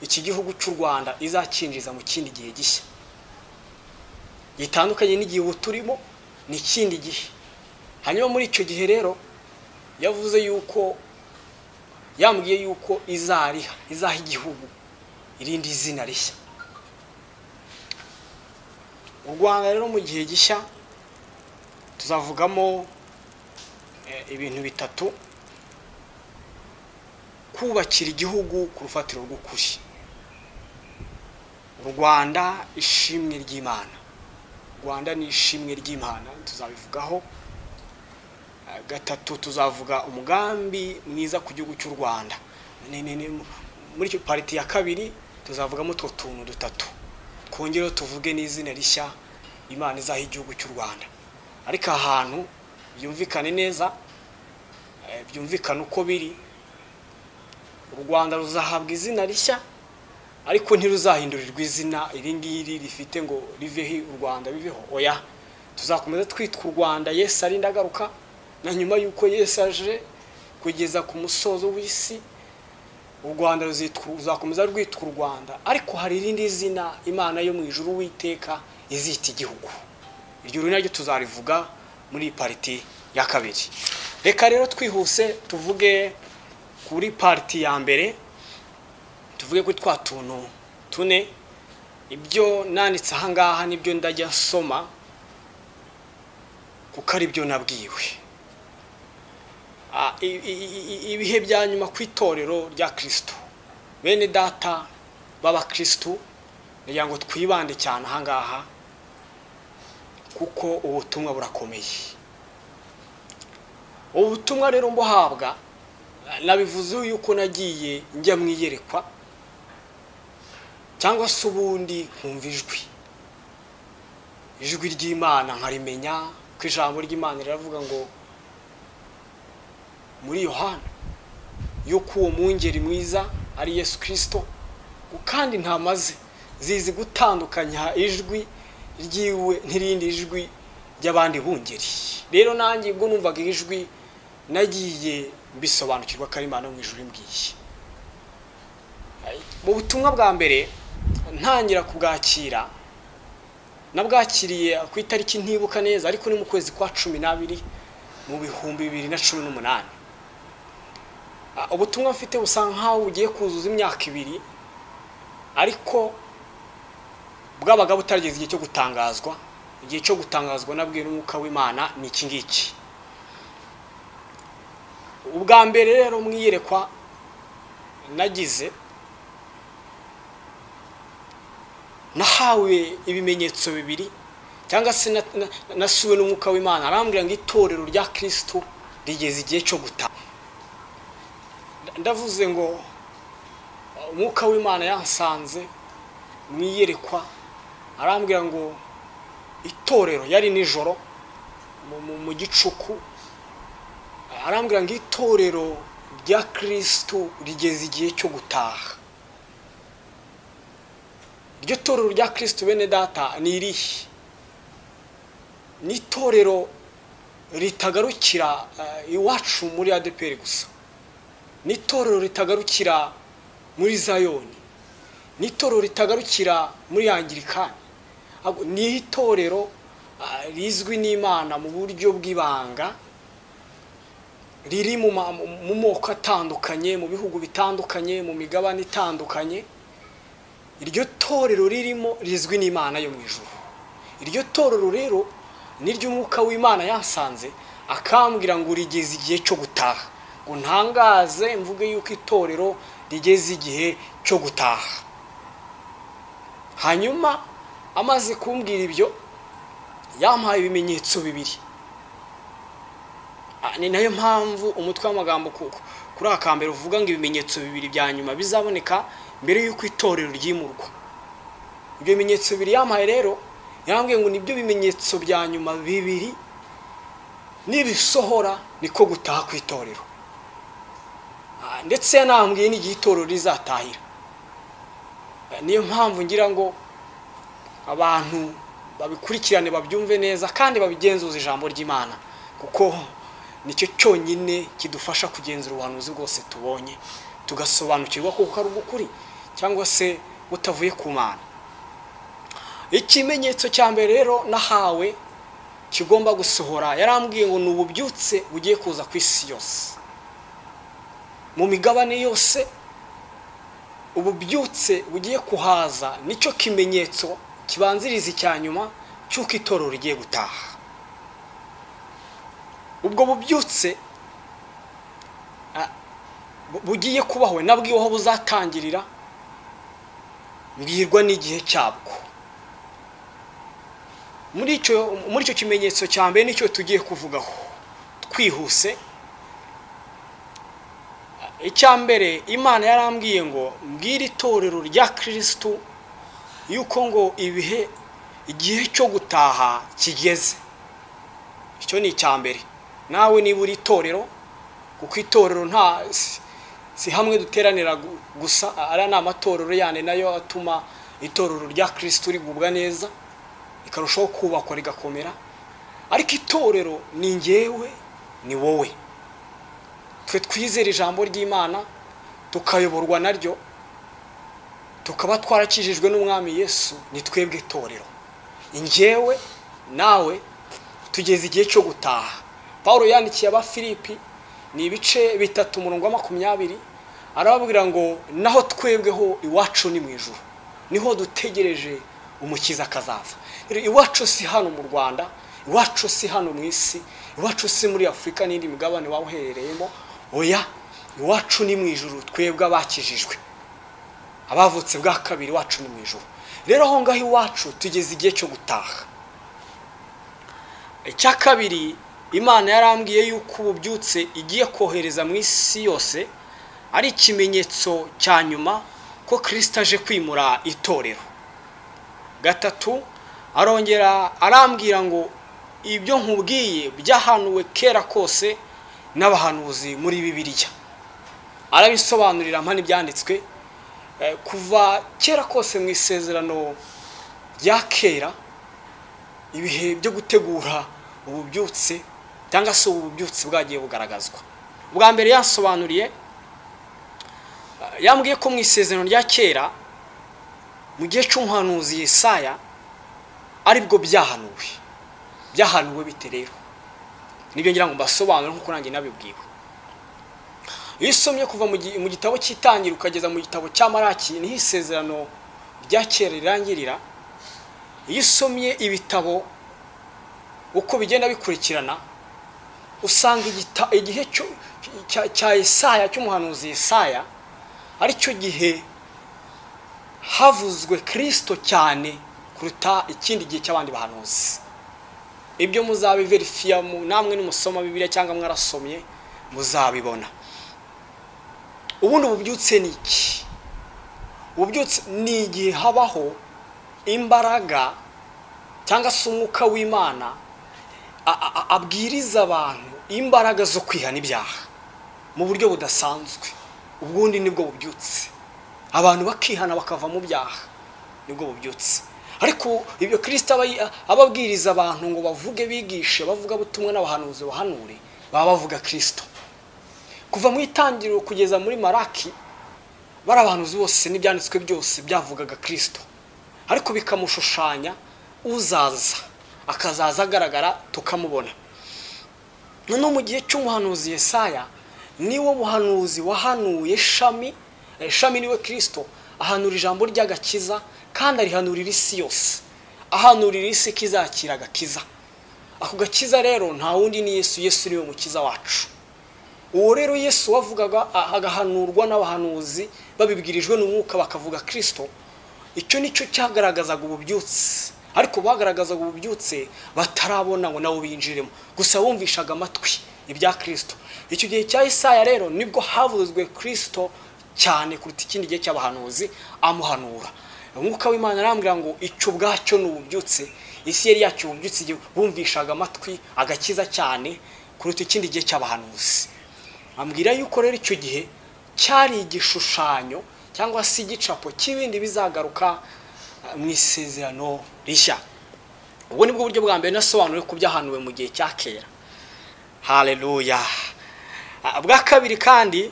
iki gihugu cy'u Rwanda izakinjiza mu kindi gihe gishya gitandukanye n'igihe turimo, ni ikindi gihe. Hanyuma muri icyo gihe rero yavuze yuko yambwiye yuko izaha igihugu irindi zina rishya. U Rwanda rero mu gihe gishya tuzavugamo ibintu bitatu: kubakira igihugu ku rufatiro rw'ukuri. U Rwanda ishimwe ry'Imana. U Rwanda ni ishimwe ry'Imana, tuzabivugaho. Gatatu tuzavuga umugambi mwiza ku gihugu cy'u Rwanda. Muri icyo parti ya kabiri tuzavugamo utwo tuntu dutatu. Twongere tuvuge n'izina rishya Imana izaha igihugu cy'u Rwanda. Ariko ahantu byumvikane neza, byumvikane uko biri. U Rwanda ruzahabwa izina rishya, ariko ntiruzahindurirwa izina iringiri rifite ngo riveho u Rwanda biveho. Oya, tuzakomeza twitwa u Rwanda Yesu arinda agaruka, na nyuma yuko Yesu aje kugeza ku musozo w'isi, u Rwanda ruzakomeza rwitwa u Rwanda, ariko hari irindi zina Imana yo mu ijuru Uwiteka izita igihugu. Iryo naryo tuzarivuga muri parti ya kabiri. Reka rero twihuse tuvuge kuri parti ya mbere, tuvuge kuri twa tuntu tune. Ibyo nanditse aha ngaha nibyo ndajya nsoma kuko ari byo nabwiwe. ibihe bya nyuma ku itorero rya Kristo. Bene data baba Kristo, kugira ngo twibande cyane ahangaha kuko ubutumwa burakomeye. Ubutumwa rero mbuhabwa, nabivuze yuko nagiye njya mwiyerekwa cyangwa se ubundi nkumva ijwi ry'Imana nkarimenya ko ijambo ry'Imana riravuga ngo muri Yohana yuko uwo mwungeri mwiza ari Yesu Kristo, kandi ntamaze zizi gutandukanya ijwi ryiwe n'irindi ijwi ry'abandi bungeri. Rero nanjye ubwo numvaga ijwi nagiye bisobanukirwa ko ari Imana mu ijuru imbwiye. Mu butumwa bwa mbere ntangira kubwakira, nabwakiriye ku itariki ntibuka neza, ariko ni mu kwezi kwa 12 mu 2018. Ubutumwa mfite busa nkaho bugiye kuzuza imyaka 2, ariko bwabaga butarigeze igihe cyo gutangazwa. Igihe cyo gutangazwa nabwiye n'umwuka w'Imana ni iki ngiki. Ubwa mbere rero mwiyerekwa nagize, nahawe ibimenyetso bibiri, cyangwa se nasuwe n'umwuka w'Imana arambwira ngo itorero rya Kristo rigeze igihe cyo gutaha. Ndavuze ngo umwuka w'Imana yansanze mwiyerekwa arambwira ngo itorero, yari nijoro mu gicuku, arambwira ngo itorero rya Kristo rigeze igihe cyo gutaha. Iryo torero rya Kristo bene data ni irihe? Ni itorero ritagarukira iwacu muri ADPR gusa, ni itorero ritagarukira muri Zayoni, ni itorero ritagarukira muri Anglikani, ni itorero rizwi n'Imana mu buryo bw'ibanga, riri mu moko atandukanye, mu bihugu bitandukanye, mu migabane itandukanye. Iryo torero ririmo rizwi n'Imana yo mu ijuru. Iryo torero rero niryo umwuka w'Imana yansanze akambwira ngo rigeze igihe cyo gutaha, ngo ntangaze mvuge yuko itorero rigeze igihe cyo gutaha. Hanyuma amaze kumbwira ibyo, yampaye ibimenyetso bibiri. Ni nayo mpamvu umutwe w'amagambo kuri akambere uvuga ngo ibimenyetso bibiri bya nyuma bizaboneka mbere yuko itorero ryimurwa. Ibyo bimenyetso bibiri yampaye rero, yambwiye ngo nibyo bimenyetso bya nyuma bibiri, nibisohora niko gutaha ku itorero. Ndetse yanambwiye n'igihe itorero rizatahira. Niyo mpamvu ngira ngo abantu babikurikirane babyumve neza kandi babigenzuze ijambo ry'Imana, kuko nicyo cyonyine kidufasha kugenzura ubuhanuzi bwose tubonye, tugasobanukirwa kuko ari ukuri cyangwa se utavuye ku Mana. Ikimenyetso cya mbere rero nahawe kigomba gusohora, yarambwiye ngo nububyutse bugiye kuza ku isi yose, mu migabane yose. Ububyutse bugiye kuhaza nicyo kimenyetso kibanziriza icya nyuma cy'uko itorero rigiye gutaha. Ubwo bubyutse bugiye kubaho nabwiwe aho buzatangirira, mbwirwa n'igihe cyabwo. Muri icyo kimenyetso cya mbere nicyo tugiye kuvugaho twihuse. Icya mbere, Imana yarambwiye ngo mbwire itorero rya Kristo yuko ngo igihe cyo gutaha kigeze. Icyo ni icya mbere. Nawe niba uri itorero, kuko itorero si hamwe duteranira gusa, ari n'amatorero yane nayo atuma itorero rya Kristo rigubwa neza, ikarushaho kubakwa rigakomera. Ariko itorero ni njyewe, ni wowe. Twe twizera ijambo ry'Imana, tukayoborwa naryo, tukaba twarakijijwe n'umwami Yesu, ni twebwe itorero. Njyewe nawe tugeze igihe cyo gutaha. Paulo yandikiye Abafilipi ni ibice 3:20, arababwira ngo naho twebweho iwacu ni mu ijuru, niho dutegereje umukiza kazava. Iwacu si hano mu Rwanda, iwacu si hano mu isi, iwacu si muri Afrika n'indi migabane wawuherereyemo, oya iwacu ni mu ijuru twebwe abakijijwe abavutse bwa kabiri iwacu ni mu ijuru. Rero aho ngaho iwacu tugeze igihe cyo gutaha. Icya kabiri, Imana yarambwiye yuko ububyutse igiye kohereza mu isi yose ari ikimenyetso cya nyuma ko Kristo aje kwimura itorero. Gatatu, arongera arambwira ngo ibyo nkubwiye byahanuwe kera kose n'abahanuzi muri Bibiliya. Arabisobanurira mpani byanditswe kuva kera kose mu isezerano rya kera, ibihe byo gutegura ububyutse cyangwa se ububyutse bwagiye bugaragazwa. Bwa mbere yasobanuriye, yambwiye ko mu isezerano rya kera mu gihe cy'umuhanuzi Yesaya aribwo byahanuwe bite rero. Nibyo ngira ngo mbasobanure nkuko nanjye nabibwiwe. Iyo usomye kuva mu gitabo cy'Itangiriro ukageza mu gitabo cya Malaki, niho isezerano rya kera rirangirira. Iyo usomye ibitabo uko bigenda bikurikirana, usanga igihe cya Yesaya, cy'umuhanuzi Yesaya, ari cyo gihe havuzwe Kristo cyane kuruta ikindi gihe cy'abandi bahanuzi. Ibyo muzabiverifiya namwe nimusoma Bibiliya cyangwa mwarasomye muzabibona. Ubundi ububyutse ni iki? Ububyutse ni igihe habaho imbaraga cyangwa se umwuka w'Imana abwiriza abantu imbaraga zo kwihana ibyaha mu buryo budasanzwe. Ubundi nibwo bubyutse, abantu bakihana bakava mu byaha, nibwo bubyutse. Ariko ibyo Kristo ababwiriza abantu ngo bavuge, bigishe, bavuga butumwa n'abahanuzi bahanure, baba bavuga Kristo. Kuva mu Itangiriro kugeza muri Malaki, bari abahanuzi bose n'ibyanditswe byose byavugaga Kristo, ariko bikamushushanya uzaza, akazaza agaragara tukamubona. Noneho mu gihe cy'umuhanuzi Yesaya, niwo muhanuzi wahanuye Shami niwe Kristo, ahanura ijambo ry'agakiza kandi arihanurira isi yose, ahanurira isi kizakira agakiza. Ako gakiza rero nta wundi ni Yesu. Yesu niwe mukiza wacu. Uwo rero Yesu wavugaga agahanurwa n'abahanuzi babibwirijwe n'umwuka bakavuga Kristo. Icyo nicyo cyagaragazaga ububyutse, ariko bagaragazaga ububyutse batarabona ngo nabo binjiremo, gusa bumvishaga amatwi ibya Kristo. Icyo gihe cya Yesaya rero nibwo havuzwe Kristo cyane kuruta ikindi gihe cy'abahanuzi amuhanura. Umwuka w'Imana arambwira ngo icyo bwacyo n'ububyutse, isi yari yacyo ububyutse bumvishaga amatwi agakiza cyane kuruta ikindi gihe cy'abahanuzi. Ambwira yuko rero icyo gihe cyari igishushanyo cyangwa se igicapo cy'ibindi bizagaruka mu isezerano rishya. Ubwo nibwo buryo bwa mbere nasobanuye ko byahanuwe mu gihe cya kera. Haleluya. Bwa kabiri kandi,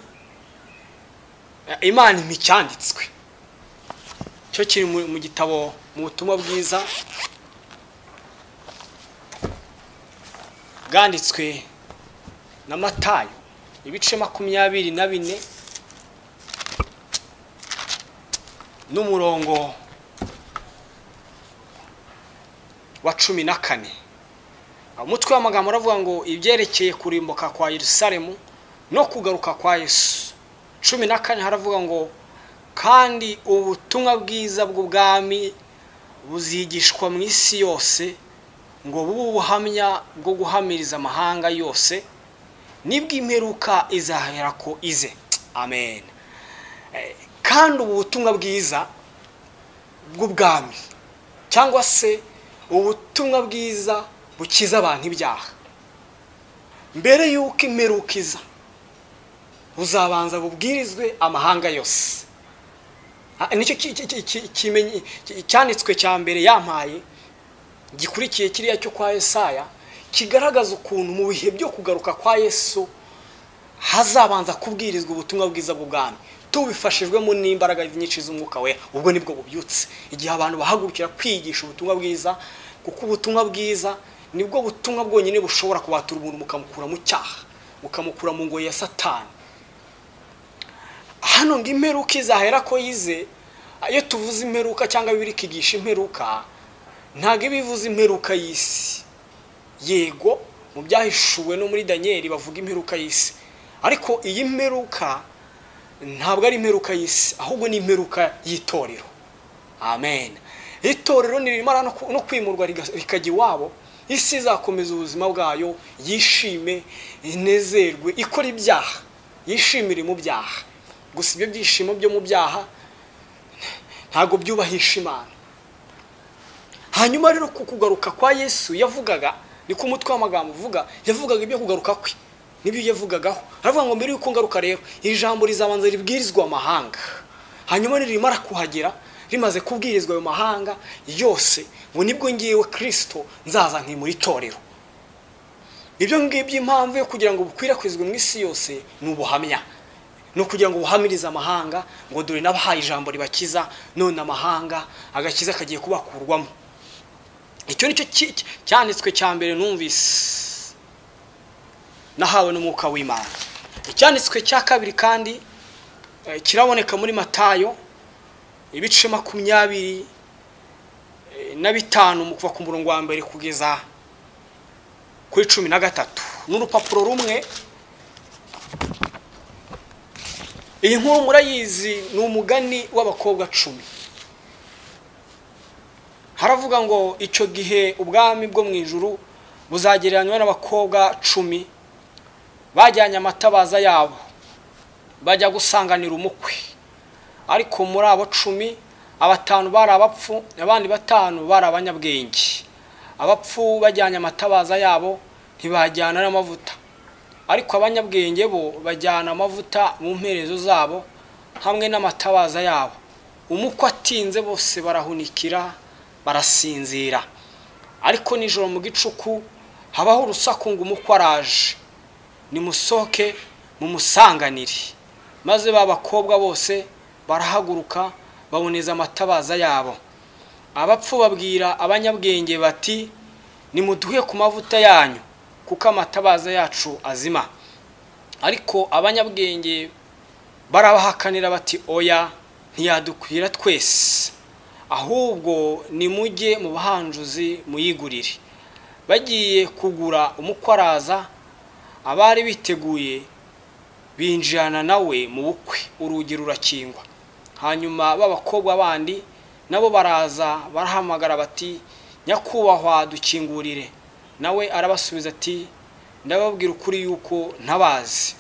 Imana imicyanditswe, cyo kiri mu gitabo mu butumwa bwiza bwanditswe na Matayo, ibice 24 n'umurongo wa 14. Umutwe w'amagambo aravuga ngo ibyerekeye kurimbuka kwa Yerusalemu no kugaruka kwa Yesu. 14 haravuga ngo kandi ubutumwa bwiza bw'ubwami buzigishwa mu isi yose ngo bube ubuhamya bwo guhamiriza amahanga yose, nibwo imperuka izahera ko ize. Amen. Kandi ubu butumwa bwiza bw'ubwami cyangwa se ubutumwa bwiza bukiza abantu ibyaha, mbere yuko imperuka iza buzabanza bubwirizwe amahanga yose. Nicyo cyanditswe cya mbere yampaye gikurikiye kiriya cyo kwa Yesaya, kigaragaza ukuntu mu bihe byo kugaruka kwa Yesu hazabanza kubwirizwa ubutumwa bwiza bw'ubwami, tubifashijwemo n'imbaraga nyinshi z'umwuka we. Ubwo nibwo bubyutse, igihe abantu bahagurukira kwigisha ubutumwa bwiza, kuko ubutumwa bwiza nibwo butumwa bwonyine bushobora kubatura umuntu mukamukura mu cyaha, mukamukura mu ngoyi ya Satani. Hano ngo imperuka izahera ko yize. Iyo tuvuze imperuka cyangwa Bibiliya ikigisha imperuka, ntabwo bivuze imperuka y'isi. Yego mu byahishuwe no muri Daniel bavuga imperuka y'isi, ariko iyi mperuka ntabwo ari imperuka y'isi, ahubwo ni imperuka y'itorero. Amen. Itorero nirimara no kwimurwa rikajya iwabo, isi izakomeza ubuzima bwayo, yishime, inezerwe, ikora ibyaha, yishimire mu byaha. Gusa ibyo byishimo byo mu byaha ntabwo byubahisha Imana. Hanyuma rero kugaruka kwa Yesu yavugaga, ni ku mutwe w'amagambo uvuga, yavugaga ibyo kugaruka kwe n'ibyo yavugagaho. Aravuga ngo mbere y'uko ngaruka rero ijambo rizabanza ribwirizwa amahanga, hanyuma nirimara kuhagera rimaze kubwirizwa ayo mahanga yose, ngo nibwo ngiyewe Kristo nzaza nkimura itorero. Ibyo ngibyo impamvu yo kugira ngo bukwirakwizwe mu isi yose ni ubuhamya, no kugira ngo buhamirize amahanga ngo dore nabahaye ijambo ribakiza, none amahanga agakiza kagiye kubakurwamo. Icyo nicyo cyanditswe cya mbere numvise nahawe n'umwuka w'Imana. Icyanditswe cya kabiri kandi kiraboneka muri Matayo ibice 25 kuva ku murongo wa mbere kugeza kuri 13, n'urupapuro rumwe. Iyi nkuru murayizi, ni umugani w'abakobwa 10. Haravuga ngo icyo gihe ubwami bwo mu ijuru buzagereranywa n'abakobwa 10 bajyanye amatabaza yabo bajya gusanganira umukwe. Ariko muri abo 10, 5 bari abapfu, abandi 5 bari abanyabwenge. Abapfu bajyanye amatabaza yabo ntibajyana n'amavuta, ariko abanyabwenge bo bajyana amavuta mu mperezo zabo hamwe n'amatabaza yabo. Umukwe atinze bose barahunikira, barasinzira. Ariko nijoro mu gicuku habaho urusaku ngo umukwe araje, nimusohoke mumusanganire. Maze babakobwa bose barahaguruka baboneza amatabaza yabo. Abapfu babwira abanyabwenge bati, nimuduhe ku mavuta yanyu kuko amatabaza yacu azima. Ariko abanyabwenge barabahakanira bati, oya, ntiyadukwira twese, ahubwo nimujye mu bahanjuzi muyigurire. Bagiye kugura umukwe araza, abari biteguye binjirana nawe mu bukwe, urugi rurakingwa. Hanyuma b'abakobwa bandi nabo baraza barahamagara bati, nyakubahwa dukingurire. Nawe arabasubiza ati, ndababwira ukuri yuko ntabazi.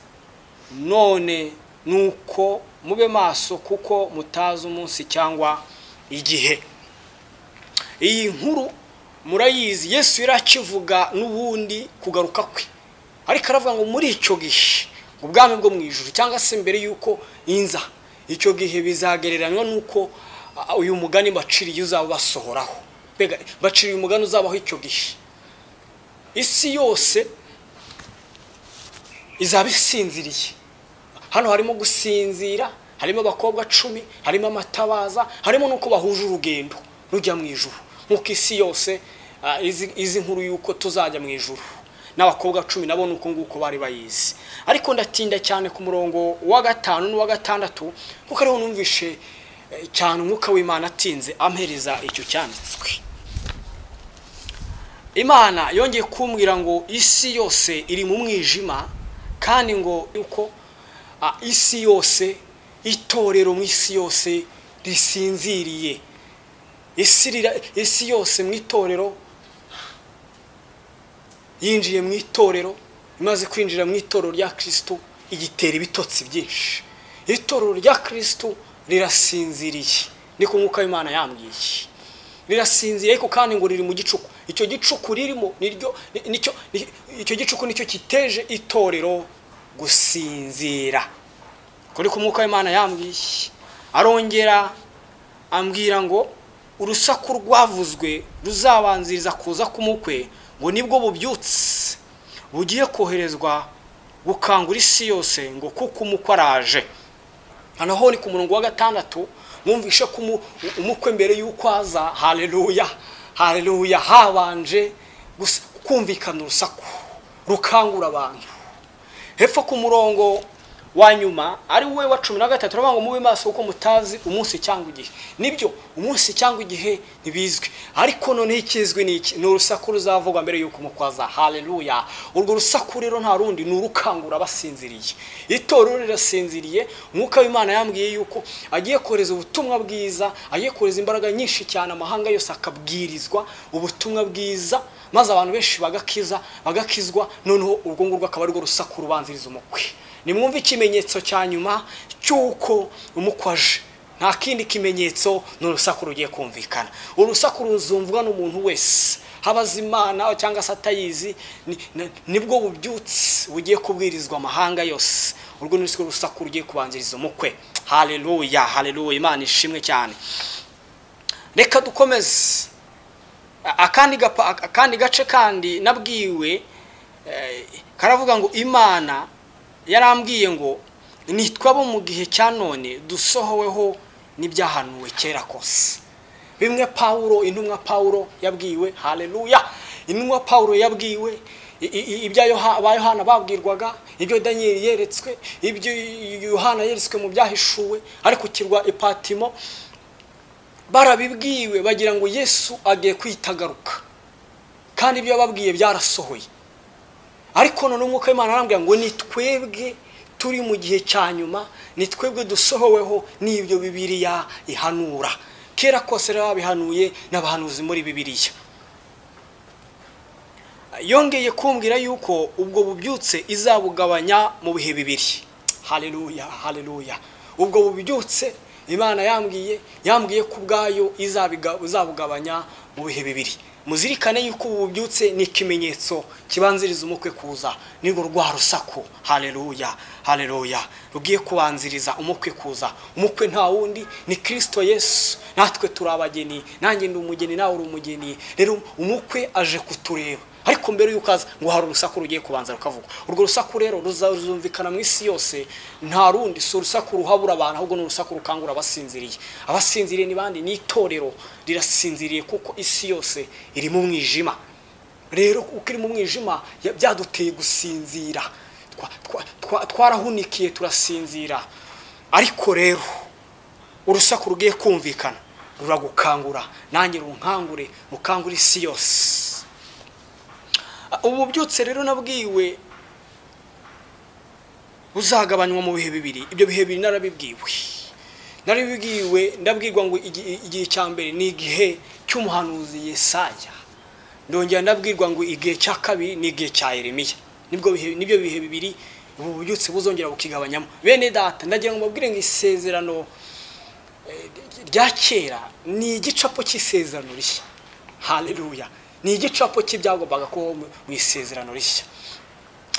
None nuko mube maso kuko mutazi umunsi cyangwa igihe. Iyi nkuru murayizi, Yesu yarakivuga n'ubundi kugaruka kwe, ariko aravuga ngo muri icyo gihe ubwami bwo mu ijuru, cyangwa se mbere yuko inza, icyo gihe bizagereranywa nuko uyu mugani baciriye uzaba basohoraho. Bega baciriye umugani uzabaho icyo gihe. Isi yose izaba isinziriye. Hano harimo gusinzira, harimo abakobwa 10, harimo amatabaza, harimo nuko bahuje urugendo rujya mu ijuru. Nkuko isi yose izi nkuru yuko tuzajya mu ijuru, n'abakobwa 10 nabo nuko nguko bari bayizi. Ariko ndatinda cyane ku murongo wa 5 n'uwa 6, kuko ariho numvishe cyane umwuka w'Imana atinze ampereza icyo cyanditswe. Imana yongeye kumbwira ngo isi yose iri mu mwijima, kandi ngo yuko isi yose, itorero mu isi yose risinziriye. Isi yose mu itorero yinjiye mu itorero, imaze kwinjira mu itorero rya Kristo igitera ibitotsi byinshi. Itorero rya Kristo rirasinziriye, niko umwuka w'Imana yambwiye. Rirasinziriye ariko kandi ngo riri mu gicuku. Icyo gicuku ririmo icyo gicuku nicyo kiteje itorero gusinzira. Kuri ku mwuka w'Imana yambwiye. Arongera ambwira ngo urusaku rwavuzwe ruzabanziriza kuza k'umukwe, ngo nibwo bubyutse bugiye koherezwa gukangura isi yose, ngo kuko umukwe araje. Hano ho ni ku murongo wa 6, mwumvishe ko umukwe mbere yuko aza, haleluya, haleluya, habanje kumvikana urusaku rukangura abantu. Hepfo ku murongo wa nyuma ari we wa 13 turavuga ngo mube maso kuko mutazi umunsi cyangwa igihe. Nibyo umunsi cyangwa igihe ntibizwi, ariko none ikizwi ni iki? Ni urusaku ruzavugwa mbere yuko mukwaza. Haleluya. Urwo rusaku rero nta rundi ni urukangura basinziriye. Itorero rirasinziriye. Umwuka w'Imana yambwiye yuko agiye koreza ubutumwa bwiza, agiye koreza imbaraga nyinshi cyane amahanga yose akabwirizwa ubutumwa bwiza, maze abantu benshi bagakizwa, noneho urwo ngurwo akaba ari rwo rusaku rubanziriza umukwe. Nimwumve ikimenyetso cya nyuma cyuko umukwaje. Nta kindi kimenyetso n'urusaku rugiye kumvikana. Urusaku ruzumvwa n'umuntu wese, habazimana cyangwa satayizi, nibwo bubyutse bugiye kubwirizwa amahanga yose. Urwo ni urusaku rugiye kubanziriza umukwe. Haleluya, haleluya, Imana ishimwe cyane. Reka dukomeze. Akandi gace kandi nabwiwe karavuga ngo Imana yarambwiye ngo nitwabo mu gihe cya none dusohoweho n'ibyahanuwe kera kose. Bimwe Paulo, intumwa Paulo yabwiwe. Haleluya. Intumwa Paulo yabwiwe ibya Yohana babwirwaga, ibyo Daniel yeretswe, ibyo Yohana yeretswe mu byahishuwe, ariko kirwa Ipatimo barabibwiwe bagira ngo Yesu agiye kwitagaruka, kandi ibyo babwiye byarasohoye. Ariko none umwuka w'Imana arambwira ngo ni twebwe turi mu gihe cya nyuma, ni twebwe dusohoweho n'ibyo Bibiliya ihanura. Kera kose babihanuye n'abahanuzi muri Bibiliya. Yongeye kumbwira yuko ubwo bubyutse izabugabanya mu bihe bibiri. Haleluya, haleluya. Ubwo bubyutse Imana yambwiye ku bwayo izabugabanya mu bihe bibiri. Muzirikane yuko ububyutse ni ikimenyetso kibanziriza umukwe kuza, nirwo rwa rusaku. Haleluya, haleluya, rugiye kubanziriza umukwe kuza. Umukwe nta wundi ni Kristo Yesu, natwe turabageni, nanjye ndi umugeni nawe uri umugeni. Rero umukwe aje kutureba, ariko mbere yukaza ngo hari urusaku rugiye kubanza rukavuga. Urwo rusaku rero ruzumvikana mu isi yose, nta rundi si urusaku ruhabura abantu, ahubwo ni urusaku rukangura abasinziriye. Abasinziriye ni bandi? Ni itorero rirasinziriye, kuko isi yose iri mu mwijima. Rero uko iri mu mwijima byaduteye gusinzira, twarahunikiye turasinzira. Ariko rero urusaku rugiye kumvikana ruragukangura, nanjye runkangure, mukangure isi yose. Ubu byutse rero nabwiwe buzagabanywa mu bihe bibiri. Ibyo bihe bibiri narabibwiwe, ndabwirwa ngo igihe cya mbere ni igihe cy'umuhanuzi Yesaya, ndongera ndabwirwa ngo igihe cya kabiri ni igihe cya Yeremiya. Nibyo bihe bibiri ubu byutse buzongera bukigabanyamo. Bene data, ndagira ngo mbabwire ngo isezerano rya kera ni igicapo cy'isezerano rishya. Haleluya. Ni igicapo cy'ibyagombaga kuba mu isezerano rishya.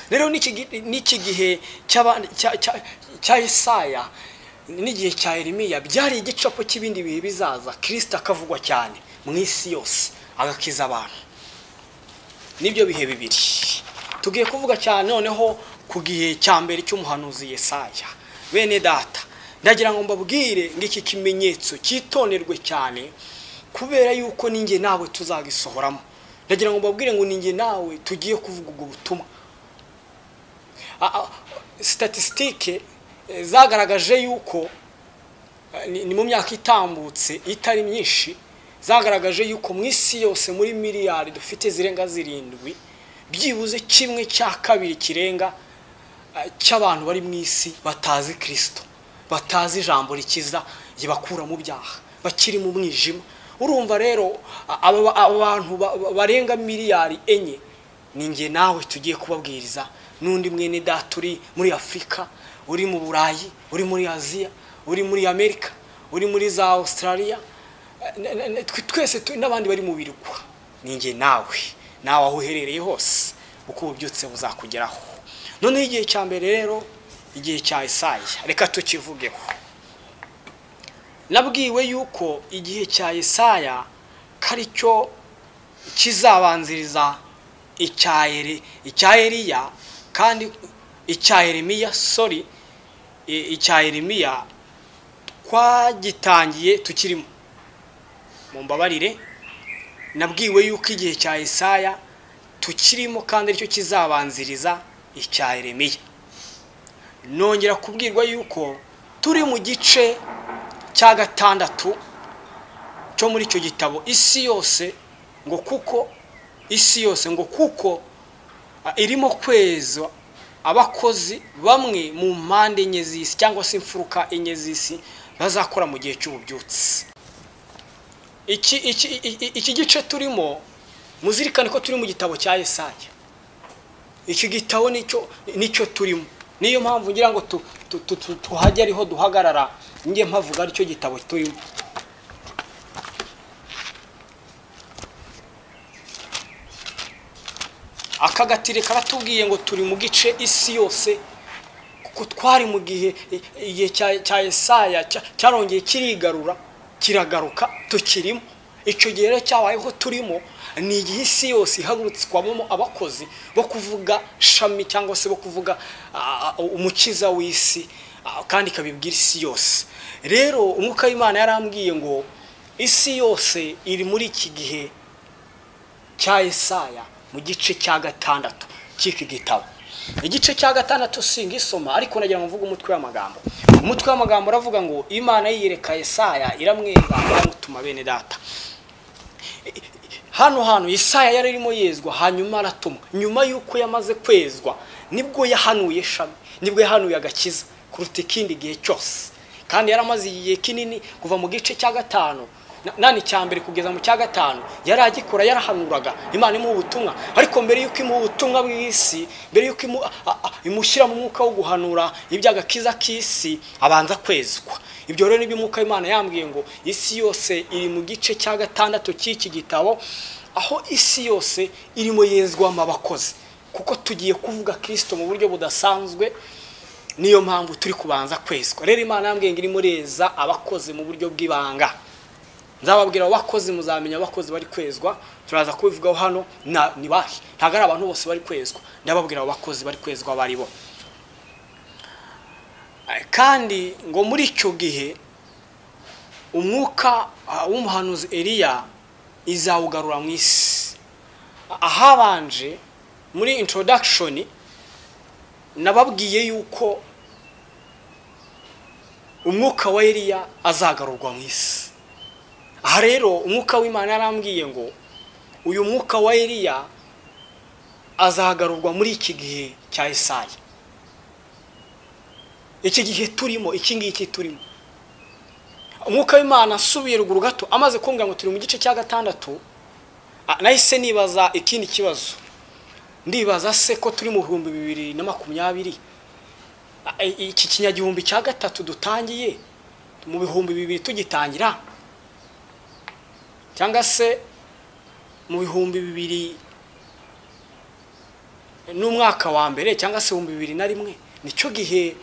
Rero n'iki gihe cya Yesaya n'igihe cya Yeremiya byari igicapo cy'ibindi bihe bizaza. Kristo akavugwa cyane mu isi yose, agakiza abantu. Nibyo bihe bibiri tugiye kuvuga cyane noneho ku gihe cya mbere cy'umuhanuzi Yesaya. Bene data, ndagira ngo mbabwire ngo iki kimenyetso cyitonerwe cyane, kubera yuko ninjye nawe tuzagisohoramo. Ndagira ngo mbabwire ngo ninjye nawe tugiye kuvuga ubwo butumwa. Statistike zagaragaje yuko ni mu myaka itambutse itari myinshi, zagaragaje yuko mu isi yose muri miliyari dufite zirenga 7, byibuze 1/2 kirenga cy'abantu bari mu isi batazi Kristo, batazi ijambo rikiza yibakura mu byaha, bakiri mu mwijima. Urumva rero abantu barenga miliyari 4 ninjye nawe tugiye kubabwiriza, n'undi mwene data uri muri Afrika, uri mu Burayi, uri muri Aziya, uri muri Amerika, uri muri za Australia, twese n'abandi bari mu birwa. Ninjye nawe aho uherereye hose, uko ubyutse buzakugeraho. None igihe cya mbere rero, igihe cya Yesaya, reka tukivugeho. Nabwiwe yuko igihe cya Yesaya kari cyo kizabanziriza icya Eliya, kandi icya Yeremiya, icya Yeremiya twagitangiye tukirimo. Mumbabarire, nabwiwe yuko igihe cya Yesaya tukirimo kandi aricyo kizabanziriza icya Yeremiya. nongera kubwirwa yuko turi mu gice cya gatandatu cyo muri icyo gitabo isi yose ngo kuko irimo kwezwa abakozi bamwe mu mpande enye z'isi cyangwa se imfuruka enye z'isi bazakora mu gihe cy'ububyutse. Iki gice turimo muzirikane ko turi mu gitabo cya Yesaya. Iki gitabo nicyo turimo, niyo mpamvu ngira ngo tuhajye ariho duhagarara njye mpavuga aricyo gitabo turimo. Akagatire karatubwiye ngo turi mu gice isi yose kuko twari mu gihe cya Yesaya cyarongeye kiragaruka tukirimo. Icyo gihe rero cyabayeho turimo ni igihe isi yose ihagurutswamo abakozi bo kuvuga shami cyangwa se bo kuvuga umukiza w'isi kandi ikabibwira isi yose. Rero umwuka w'Imana yarambwiye ngo isi yose iri muri iki gihe cya Yesaya mu gice cya gatandatu cy'iki gitabo. Igice cya gatandatu singisoma ariko nagira ngo mvuge umutwe w'amagambo. Umutwe w'amagambo uravuga ngo Imana yiyereka Yesaya iramweza iramutuma bene data. Hano Yesaya yari arimo yezwa hanyuma aratumwa. Nyuma yuko yamaze kwezwa nibwo yahanuye shami, nibwo yahanuye agakiza kuruta ikindi gihe cyose. Kandi yaramaze igihe kinini kuva mu gice cya gatanu nani cyambere kugeza mu cya gatanu yaragikora yarahanuraga Imana imuha ubutumwa. Ariko mbere yuko imuha ubutumwa bw'isi, mbere yuko imushyira mu mwuka wo guhanura iby'agakiza k'isi abanza kwezwa. Ibyo rero nibyo umwuka w'Imana yambwiye ngo isi yose iri mu gice cya gatandatu cy'iki gitabo, aho isi yose irimo yezwamo abakozi kuko tugiye kuvuga Kristo mu buryo budasanzwe. Niyo mpamvu turi kubanza kwezwa. Rero Imana yambwiye ngo irimo reza abakozi mu buryo bw'ibanga. Nzababwira abakozi muzamenya abakozi bari kwezwa, turaza kubivugaho hano ni bahe. Ntago ari abantu bose bari kwezwa, ndababwira abakozi bari kwezwa bari bo. Kandi ngo muri icyo gihe umwuka w'umuhanuzi Eliya izawugarura mu isi. Ahabanje muri introduction nababwiye yuko umwuka wa Eliya azagarurwa mu isi. Aha rero umwuka w'Imana yarambwiye ngo uyu mwuka wa Eliya azagarurwa muri iki gihe cya Yesaya. Iki gihe turimo, iki ngiki turimo. Umwuka w'Imana asubiye ruguru gato amaze kumbwira ngo turi mu gice cya gatandatu, nahise nibaza ikindi kibazo. Ndibaza se ko turi mu 2020 iki kinyagihumbi cya gatatu dutangiye mu 2000 tugitangira, cyangwa se mu 2000 n'umwaka wa mbere cyangwa se 2001 nicyo gihe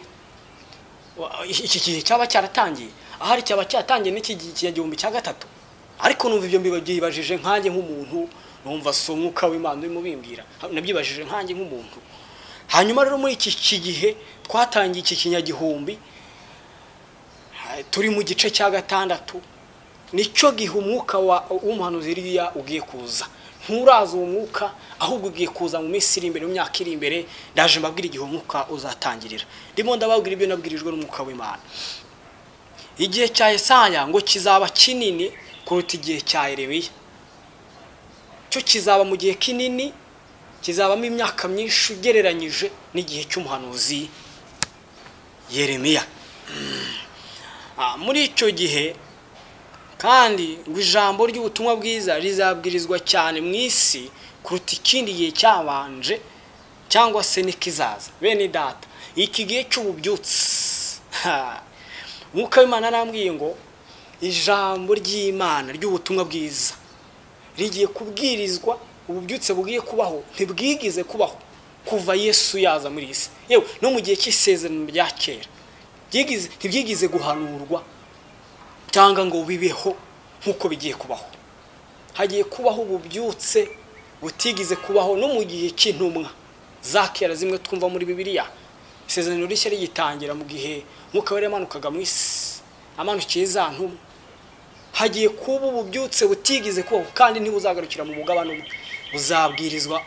iki gihe cyaba cyaratangiye. Ahari cyaba cyatangiye n'iki kinyagihumbi cya gatatu. Ariko numva ibyo mbibajije nkanjye nk'umuntu, numva so umwuka w'Imana urimo bimbwira, nabyibajije nkanjye nk'umuntu. Hanyuma rero muri iki gihe twatangiye iki kinyagihumbi turi mu gice cya gatandatu, nicyo gihe umwuka w'umuhanuzi Eliya ugiye kuza. Nturaza uwo mwuka ahubwo ugiye kuza mu minsi iri imbere, mu myaka iri imbere. Ndaje mbabwira igihe umwuka uzatangirira. Ndimo ndababwira ibyo nabwirijwe n'umwuka w'Imana. Igihe cya Yesaya ngo kizaba kinini kuruta igihe cya Yeremiya. Cyo kizaba mu gihe kinini, kizabamo imyaka myinshi ugereranyije n'igihe cy'umuhanuzi Yeremiya. Muri icyo gihe kandi ngo ijambo ry'ubutumwa bwiza rizabwirizwa cyane mu isi kuruta ikindi gihe cyabanje cyangwa se n'ikizaza. Bene data, iki gihe cy'ububyutse umwuka w'Imana arambwiye ngo ijambo ry'Imana ry'ubutumwa bwiza rigiye kubwirizwa. Ububyutse bugiye kubaho ntibwigize kubaho kuva Yesu yaza muri isi, yewe no mu gihe cy'isezerano rya kera ntibyigize guhanurwa cyangwa ngo bibeho nk'uko bigiye kubaho. Hagiye kubaho ububyutse butigize kubaho no mu gihe cy'intumwa za kera zimwe twumva muri Bibiliya. Isezerano rishya rigitangira mu gihe mwuka wera yamanukaga mu isi amanukiye za ntumwa. Hagiye kuba ububyutse butigize kubaho kandi ntibuzagarukira mu mugabane umwe, buzabwirizwa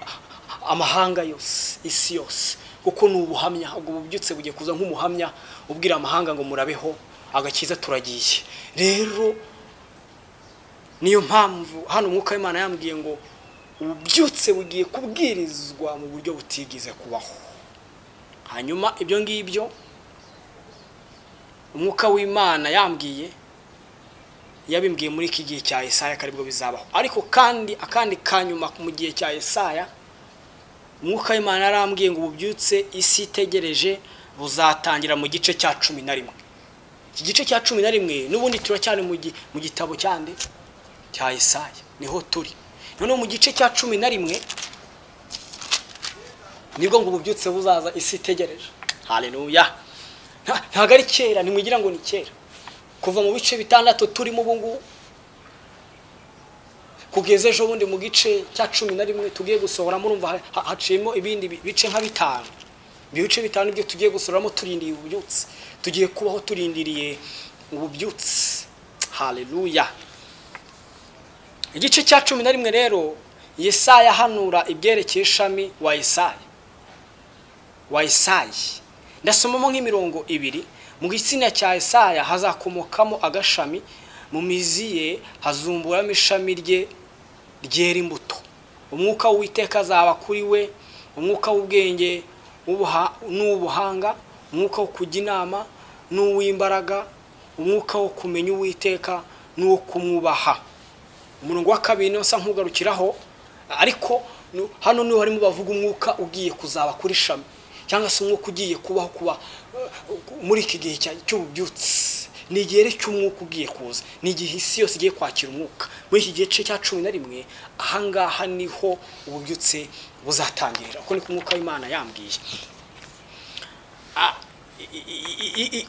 amahanga yose, isi yose. kuko ni ubuhamya. ubwo bubyutse bugiye kuza nk'umuhamya ubwira amahanga ngo murabeho, agakiza turagiye. Rero niyo mpamvu hano umwuka w'Imana yambwiye ngo ububyutse bugiye kubwirizwa mu buryo butigize kubaho. Hanyuma ibyo ngibyo umwuka w'Imana yambwiye, yabimbwiye muri iki gihe cya Yesaya karibwo bizabaho. Ariko kandi akandi kanyuma mu gihe cya Yesaya, umwuka w'Imana yarambwiye ngo ububyutse isi itegereje buzatangira mu gice cya 11. Iki gice cya 11 n'ubundi turacyari mu gitabo cyande cya Yesaya, niho turi. None mu gice cya 11 nibwo ngo ububyutse buzaza isi itegereje. Haleluya. Ntago ari kera, nimwigira ngo ni kera. Kuva mu bice 6 turimo ubu ngubu kugeza ejo bundi mu gice cya 11 tugiye gusohora, murumva haciyemo ibindi bice nka 5. Ibice 5 byo tugiye gusoramo turindiriye ububyutse. Tugiye kubaho turindiriye ububyutse. Haleluya. Igice cya 11 rero Yesaya hanura ibyerekeye ishami wa Yesaya. Ndasomamo nk'imirongo 2. Mu gitsina cya Yesaya hazakomokamo agashami, mu mizi ye hazumburamo ishami rye ryera imbuto. Umwuka w'Uwiteka azaba kuri we, umwuka w'ubwenge n'ubuhanga, umwuka wo kujya inama n'uw'imbaraga, umwuka wo kumenya Uwiteka n'uwo kumwubaha. Umurongo wa 2 nsa nkugarukiraho, ariko hano niho harimo bavuga umwuka ugiye kuzaba kuri shami, cyangwa se umwuka ugiye kuba muri iki gihe cy'ububyutse. Ni igihe cy'umwuka ugiye kuza, ni igihe isi yose igiye kwakira umwuka. Muri iki gice cya 11 ahangaha niho ububyutse buzatangirira. Uko niko umwuka w'Imana yambwiye.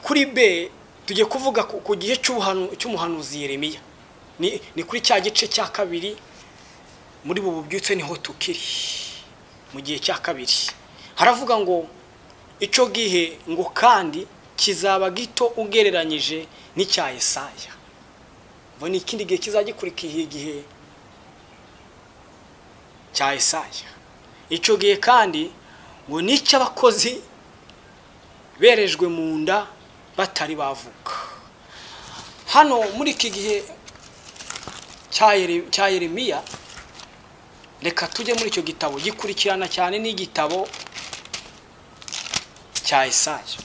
Kuri B tugiye kuvuga ku gihe cy'umuhanuzi Yeremiya. Ni kuri cya gice cya 2 muri bu bubyutse niho tukiri. Mu gihe cya 2 haravuga ngo icyo gihe ngo kandi kizaba gito ugereranyije n'icya Yesaya. Bo ni ikindi gihe kizagikurikiye igihe cya Yesaya. Icyo gihe kandi ngo n'icyo abakozi berejwe mu nda batari bavuka. Hano muri iki gihe cya Yeremiya, reka tujye muri icyo gitabo gikurikirana cyane n'igitabo cya Yesaya.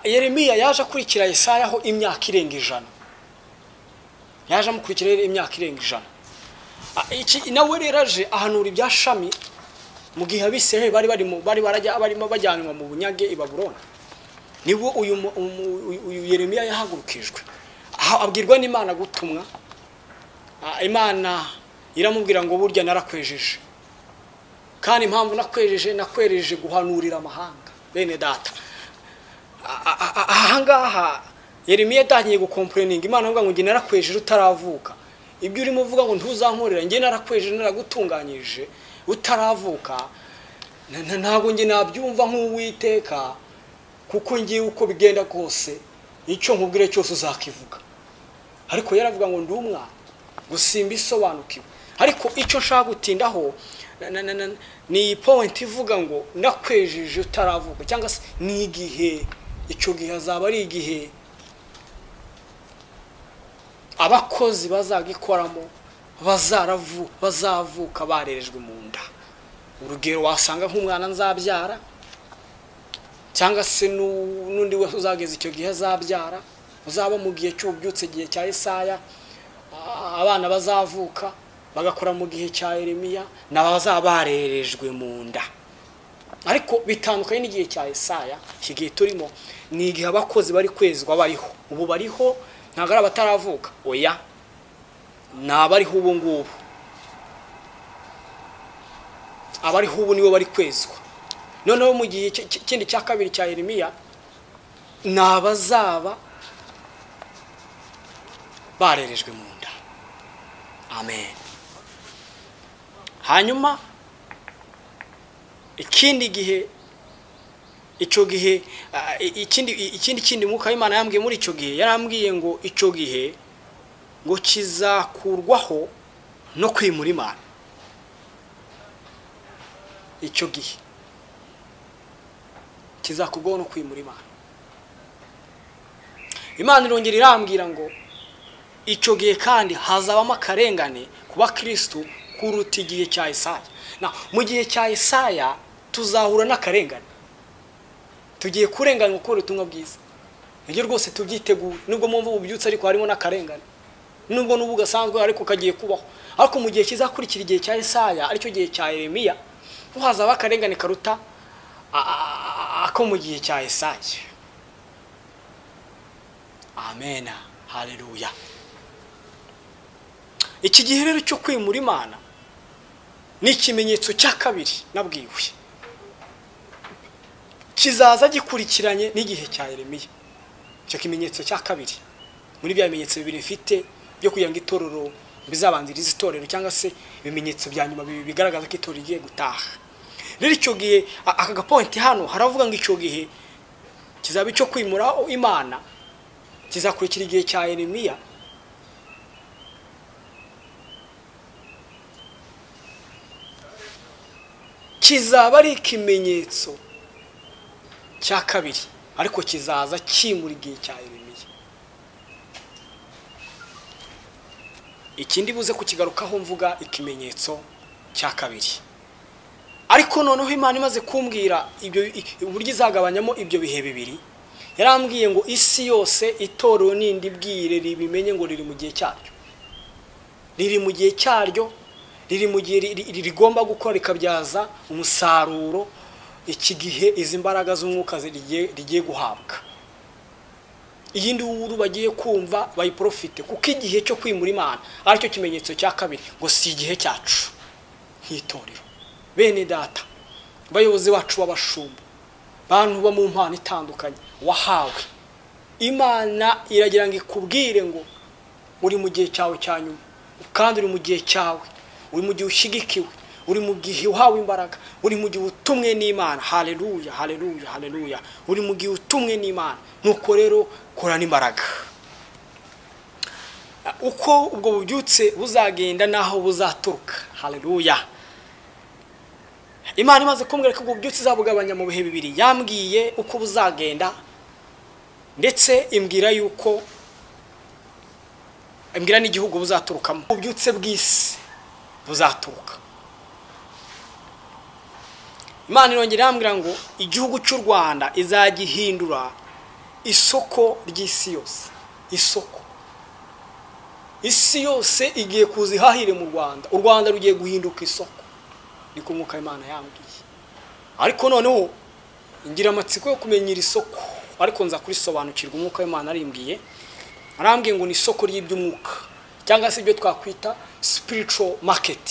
Yeremiya yaje akurikira Yesaya ho imyaka irenga 100. Yaje amukurikira imyaka irenga 100. Iki nawe rero aje ahanura ibyashami mu gihe abisirayeli bari barimo bajyanwa mu bunyage i Babuloni. Nibo uyu Yeremiya yahagurukijwe. Aho abwirwa n'Imana gutumwa. Imana iramubwira ngo burya narakwejeje. Kandi impamvu nakwejeje guhanurira amahanga. Bene data. Ahangaha Yeremiya yatangiye gukomplaininga Imana avuga ngo nge narakwejeje utaravuka. Ibyo urimo uvuga ngo ntuzankorera, nge narakwejeje naragutunganyije utaravuka. Ntago nge nabyumva nk'Uwiteka, kuko ngiye uko bigenda kose icyo nkubwire cyose uzakivuga. Ariko yaravuga ngo ndi umwana gusimba isobanukiwe. Ariko icyo nshaka gutindaho ni point ivuga ngo nakwejeje utaravuka, cyangwa se ni igihe, icyo gihe azaba ari igihe abakozi bazagikoramo bazavuka barerejwe mu nda. Urugero wasanga nk'umwana nzabyara, cyangwa se n'undi we uzageza icyo gihe azabyara, uzaba mu gihe cy'ububyutse, gihe cya Yesaya. Abana bazavuka bagakora mu gihe cya Yeremiya n'abazabarerejwe mu nda. Ariko bitandukanye n'igihe cya Yesaya. Iki gihe turimo ni igihe abakozi bari kwezwa bariho. Ubu bariho, ntabwo ari abataravuka, oya, n'abariho ubu ngubu. Abariho ubu nibo bari kwezwa. Noneho mu gihe kindi cya 2 cya Yeremiya n'abazaba barerejwe mu nda. Amen. Hanyuma ikindi gihe, icyo gihe ikindi mwuka w'Imana yambwiye muri icyo gihe, yarambwiye ngo icyo gihe ngo kizakurwaho no kwimura Imana. Icyo gihe kizakugwaho no kwimura Imana. Imana irongera irambwira ngo icyo gihe kandi hazabamo akarengane kuba Kristo kuruta igihe cya Isaya. Mu gihe cya Isaya tuzahura n'akarengane, tugiye kurengana gukora ubutumwa bwiza. Ibyo rwose tubyitegura, nubwo mpamvu ububyutse ariko harimo n'akarengane, nubwo n'ubu gasanzwe ariko kagiye kubaho. Ariko mu gihe kizakurikira igihe cya Isaya, aricyo gihe cya Yeremiya, hazaba akarengane karuta ako mu gihe cya Isaya. Amen, haleluya. Iki gihe rero cyo kwimura Imana ni ikimenyetso cya kabiri nabwiwe, kizaza gikurikiranye n'igihe cya Yeremiya. Icyo kimenyetso cya kabiri muri bya bimenyetso bibiri mfite byo kugira ngo itorero bizabanziriza itorero, cyangwa se ibimenyetso bya nyuma bigaragaza ko itorero rigiye gutaha. Rero icyo gihe aka gapointi hano haravuga ngo icyo gihe kizaba icyo kwimura Imana, kizakurikira igihe cya Yeremiya. Kizaba ari ikimenyetso cya kabiri, ariko kizaza kimura igihe cya Yeremiya. Ikindi buze kukigarukaho mvuga ikimenyetso cya kabiri. Ariko noneho Imana imaze kumbwira ibyo uburyo izagabanyamo ibyo bihe bibiri, yarambwiye ngo isi yose itorero nindi bwire ribimenye ngo riri mu gihe cyaryo, riri mu gihe cyaryo, riri mu gihe rigomba gukora rikabyaza umusaruro iki gihe izi mbaraga z'umwuka rigiye guhabwa. Iyindi wuru bagiye kumva bayiprofite, kuko igihe cyo kwimura Imana aricyo kimenyetso cya kabiri, ngo si igihe cyacu nk'itorero. Bene data, bayobozi bacu b'abashumba, bantu bo mu mpano itandukanye wahawe, Imana iragira ngo ikubwire ngo uri mu gihe cyawe cya nyuma, kandi uri mu gihe cyawe, uri mu gihe ushyigikiwe, uri mu gihe uhawe imbaraga, uri mu gihe utumwe n'Imana. Haleluya, haleluya, haleluya. Uri mu gihe utumwe n'Imana. Nuko rero korana imbaraga. Uko ubwo bubyutse buzagenda naho buzaturuka. Haleluya. Imana imaze kumbwira ko ubwo bubyutse izabugabanya mu bihe bibiri. Yambwiye uko buzagenda, ndetse imbwira yuko imbwira n'igihugu buzaturukamo. Ububyutse bw'isi buzaturuka. Imana irongera irambwira ngo igihugu cy'u Rwanda izagihindura isoko ry'isi yose. Isoko. Isi yose igiye kuzihahire mu Rwanda. U Rwanda rugiye guhinduka isoko. Niko Mwuka Imana yambwiye. Ariko noneho ngira amatsiko yo kumenya iri soko, ariko nza kurisobanukirwa. Umwuka w'Imana arimbwiye, arambwiye ngo ni isoko ry'iby'umwuka, cyangwa se ibyo twakwita spiritual market.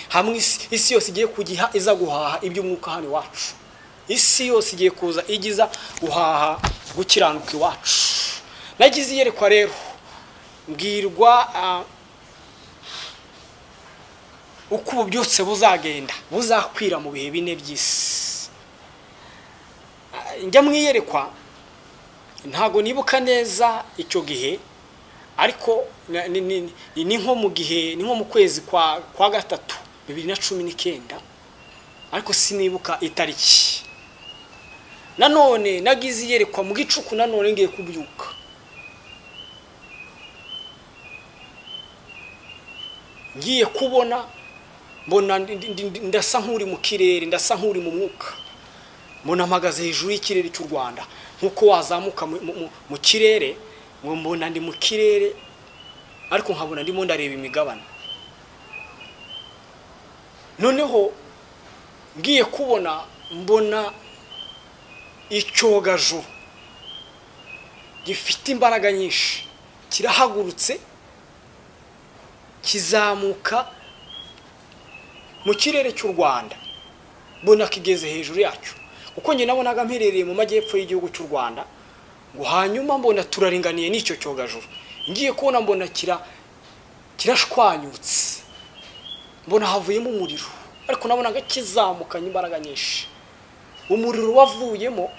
Hamwe isi yose igiye kugiha iza guhaha iby'umwuka hano iwacu. Isi yose igiye kuza igiza guhaha gukiranuka iwacu. Nagize iyerekwa rero, mbwirwa uko ububyutse buzagenda buzakwira mu bihe bine by'isi. Njya mwiyerekwa, ntago nibuka neza icyo gihe, ariko ni nko mu gihe, ni nko mu kwezi kwa gatatu 2019, ariko sinibuka itariki. Nanone nagize iyerekwa mu gicuku, nanone ngiye kubyuka. Ngiye kubona mbona ndasa nk'uri mu kirere, ndasa nk'uri mu mwuka. Mbona mpagaze hejuru y'ikirere cy'u Rwanda, nkuko wazamuka mu kirere, ngo mbona ndi mu kirere, ariko nkabona ndimo ndareba imigabane. Noneho ngiye kubona mbona icyogajuru gifite imbaraga nyinshi kirahagurutse, kizamuka mu kirere cy'u Rwanda. Mbona kigeze hejuru yacyo, kuko njye nabonaga mperereye mu majyepfo y'igihugu cy'u Rwanda. Ngo hanyuma mbona turaringaniye n'icyo cyogajuru. Ngiye kubona mbona kirashwanyutse, mbona havuyemo umuriro, ariko nabonaga kizamukanye imbaraga nyinshi. Umuriro wavuyemo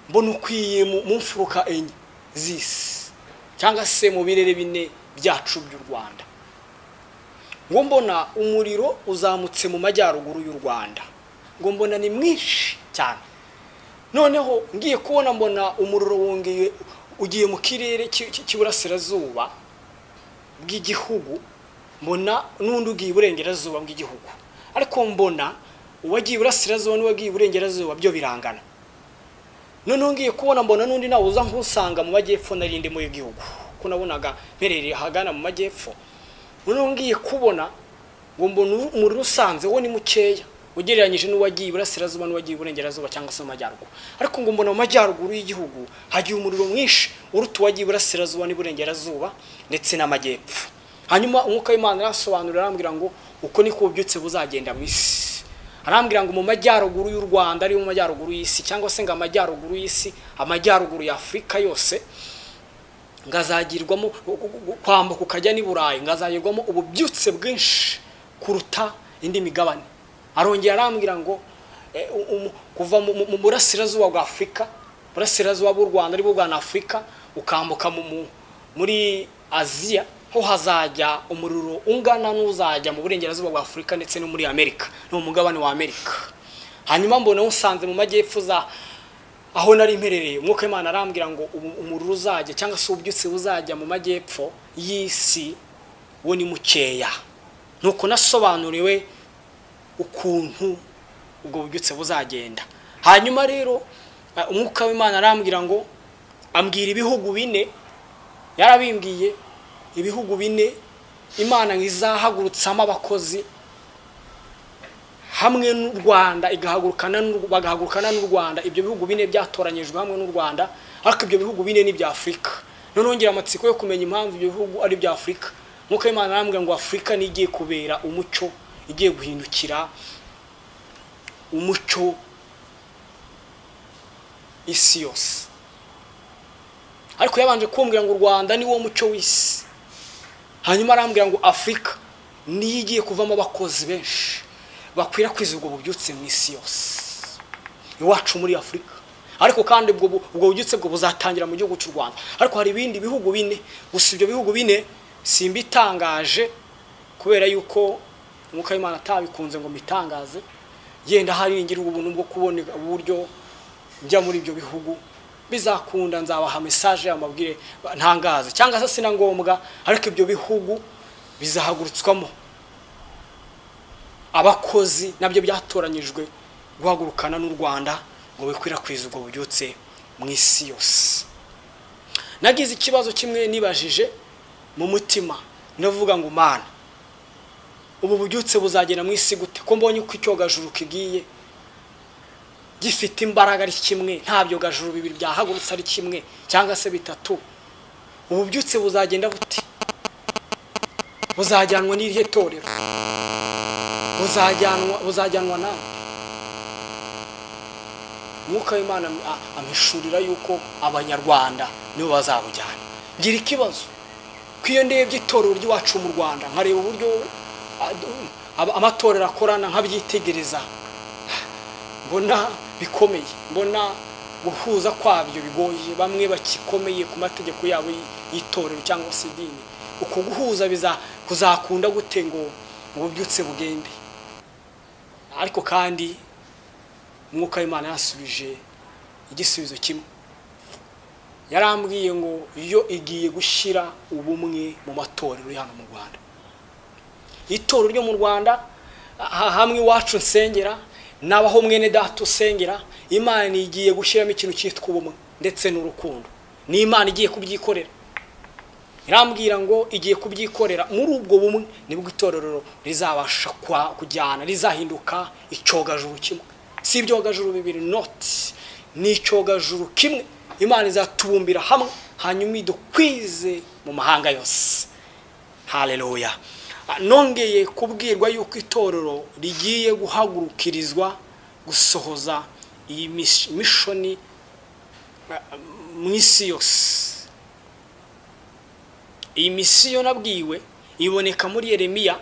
mbona ukwiye mu mfuruka enye z'isi, cyangwa se mu birere bine byacu by'u Rwanda. Ngo mbona umuriro uzamutse mu majyaruguru y'u Rwanda. Ngo mbona ni mwinshi cyane. Noneho ngiye kubona mbona umuriro wongeye ugiye mu kirere cy'iburasirazuba bw'igihugu, mbona n'undi ugiye iburengerazuba bw'igihugu, ariko mbona uwagiye iburasirazuba n'uwagiye iburengerazuba byo birangana. Noneho ngiye kubona mbona n'undi nawe uza nk'usanga mu majyepfo narindi mu gihugu, ko nabonaga mperereye hagana mu majyepfo. Noneho ngiye kubona ngo mbona umuriro usanze wo ni mukeya ugereranyije n'uwagiye iburasirazuba n'uwagiye iburengerazuba cyangwa se mu majyaruguru, ariko ngo mbona mu majyaruguru y'igihugu hagiye umuriro mwinshi uruta uwagiye iburasirazuba n'iburengerazuba ndetse n'amajyepfo. Hanyuma umwuka w'Imana arasobanurira arambwira ngo uko niko ububyutse buzagenda mu isi. Arambwira ngo mu majyaruguru y'u Rwanda ari mu majyaruguru y'isi, cyangwa se ngo amajyaruguru y'isi, amajyaruguru ya Afurika yose ngazagirwamo kwambuka ukajya ni Burayi, ngazagirwamo ububyutse bwinshi kuruta indi migabane. Arongera arambwira ngo kuva mu burasirazuba bwa Afurika, burasirazuba bw'u Rwanda ari bwo bwa Afurika, ukambuka muri Aziya, ho hazajya umuriro ungana n'uzajya mu burengerazuba bwa Afurika ndetse no muri Amerika, no mu mugabane wa Amerika. Hanyuma mbona usanze mu majyepfo aho nari mperereye, umwuka w'Imana arambwira ngo umuriro uzajya cyangwa se ububyutse buzajya mu majyepfo y'isi wo ni mukeya. Nuko nasobanuriwe ukuntu ubwo bubyutse buzagenda. Hanyuma rero umwuka w'Imana arambwira ngo ambwira ibihugu 4, yarabimbwiye ibihugu 4 Imana ngizahagurutsamo abakozi hamwe n'u Rwanda, bagahagurukana n'u Rwanda. Ibyo bihugu 4 byatoranyijwe hamwe n'u Rwanda, ariko ibyo bihugu 4 ni bya Afurika. None ngira amatsiko yo kumenya impamvu ibyo bihugu ari bya Afurika. Nk'uko Imana arambwira ngo Afurika ni igiye kubera umucyo, igiye guhindukira umucyo isi yose. Ariko yabanje kumbwira ngo u Rwanda ni wo mucyo w'isi. Hanyuma arambwira ngo Afurika ni igiye kuvamo abakozi benshi bakwirakwiza ubwo bubyutse mu isi yose iwacu muri Afurika. Ariko kandi ubwo bubyutse bwo buzatangira mu gihugu cy'u Rwanda. Ariko hari ibindi bihugu 4, gusa ibyo bihugu 4 simbitangaje kubera yuko umwuka w'Imana atabikunze ngo mitangaze. Yenda hari ngira ubuntu bwo kubona uburyo njya muri ibyo bihugu, bizakunda nzabaha message y'amabwire ntangaze, cyangwa se sina ngombwa. Ariko ibyo bihugu bizahagurutswamo abakozi nabyo byatoranyijwe guhagurukana n'u Rwanda ngo bikwirakwize ubwo bubyutse mu isi yose. Nagize ikibazo kimwe nibajije mu mutima, ndavuga ngo Mana, ubu bubyutse buzagenda mu isi gute ko mbonye uko icyogajuru kigiye gifite imbaraga ari kimwe, nta byogajuru 2 byahagurutse ari kimwe cyangwa se 3. Ubu bubyutse buzagenda bute? Buzajyanwa n'irihe torero? Buzajyanwa na Mwuka w'Imana amishurira yuko Abanyarwanda nibo bazabujyana. Ngira ikibazo kwiyo ndebye itorero ry'iwacu mu Rwanda, nkareba uburyo amatorero akorana, nkabyitegereza, mbona bikomeye, mbona guhuza kwabyo bigoye. Bamwe bakikomeye ku mategeko yabo y'itorero cyangwa se idini. Uko guhuza kuzakunda gute ngo ububyutse bugende? Ariko kandi umwuka w'Imana yasubije igisubizo kimwe. Yarambwiye ngo iyo igiye gushyira ubumwe mu matorero hano mu Rwanda. Itorero ryo mu Rwanda hamwe iwacu nsengera nabaho mwene data usengera, Imana igiye gushyiramo ikintu cyitwa ubumwe ndetse n'urukundo. Ni Imana igiye kubyikorera. Irambwira ngo igiye kubyikorera muri ubwo bumwe nibwo itorero rizabasha kujyana, rizahinduka icyogajuru kimwe. Si ibyogajuru 2 not, ni icyogajuru kimwe. Imana izatubumbira hamwe hanyuma idukwize mu mahanga yose. Haleluya. Nongeye kubwirwa yuko itorero rigiye guhagurukirizwa gusohoza iyi mishoni mu isi yose. Iyi misiyo nabwiwe iboneka muri Yeremiya,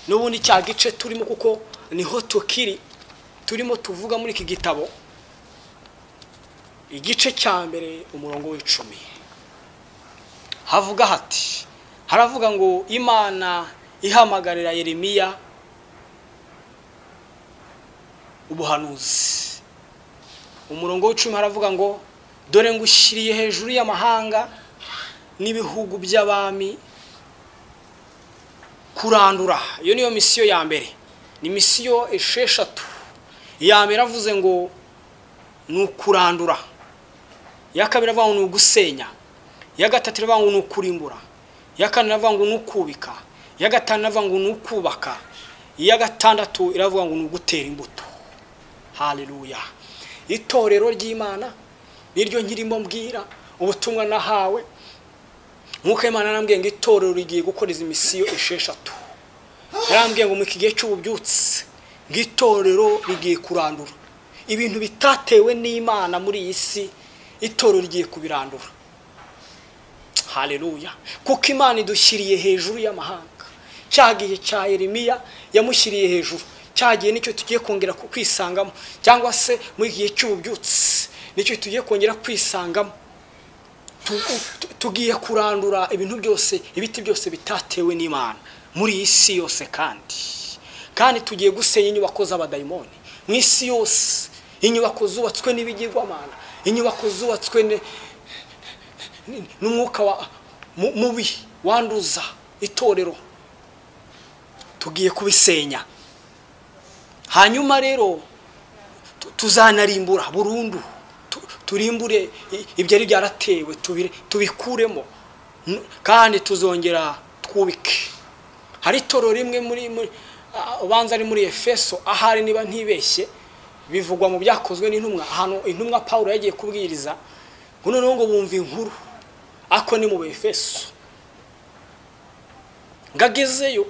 n'ubundi cya gice turimo kuko niho tukiri, turimo tuvuga muri iki gitabo, igice cya mbere umurongo w'10 havuga hati, haravuga ngo Imana ihamagarira Yeremiya ubuhanuzi. umurongo w'icumi haravuga ngo dore ngushyiriye hejuru y'amahanga n'ibihugu by'abami kurandura. Iyo niyo misiyo ya mbere, ni misiyo esheshatu. iya mbere avuze ngo ni ukurandura, iya kabiri avuga ngo ni ugusenya, iya gatatu avuga ngo ni ukurimbura, iya kane avuga ngo ni ukubika, iya gatanu avuga ngo ni ukubaka, iya gatandatu iravuga ngo ni ugutera imbuto. Haleluya. Itorero ry'Imana niryo nkirimo mbwira ubutumwa nahawe, nkuko Imana yarambwiye ngo itorero rigiye gukora izi misiyo esheshatu. Yarambwiye ngo mu kigihe cy'ububyutse ng'itorero rigiye kurandura ibintu bitatewe n'Imana muri iyi si, itorero rigiye kubirandura. Haleluya. Kuko Imana idushyiriye hejuru y'amahanga. Cyagiye cya Yeremiya yamushyiriye hejuru, cyagiye nicyo tugiye kongera kwisangamo, cyangwa se mu gihe cy'ububyutse nicyo tugiye kongera kwisangamo. Tugiye kurandura ibintu byose, ibiti byose bitatewe n'Imana muri iyi si yose, kandi tugiye gusenya inyubako z'abadayimoni mu isi yose, inyubako zubatswe n'ibigirwamana, inyubako zubatswe n'umwuka mubi wanduza itorero, tugiye kubisenya. Hanyuma rero tuzanarimbura burundu, turimbure ibyari byaratewe, tubikuremo, kandi tuzongera twubike. Hari itorero rimwe muri ubanza ari muri Efeso, ahari niba ntibeshye, bivugwa mu byakozwe n'intumwa, ahantu intumwa Paulo yagiye kubwiriza, ngo noneho ngo bumva inkuru, ako ni mu Efeso. Ngagezeyo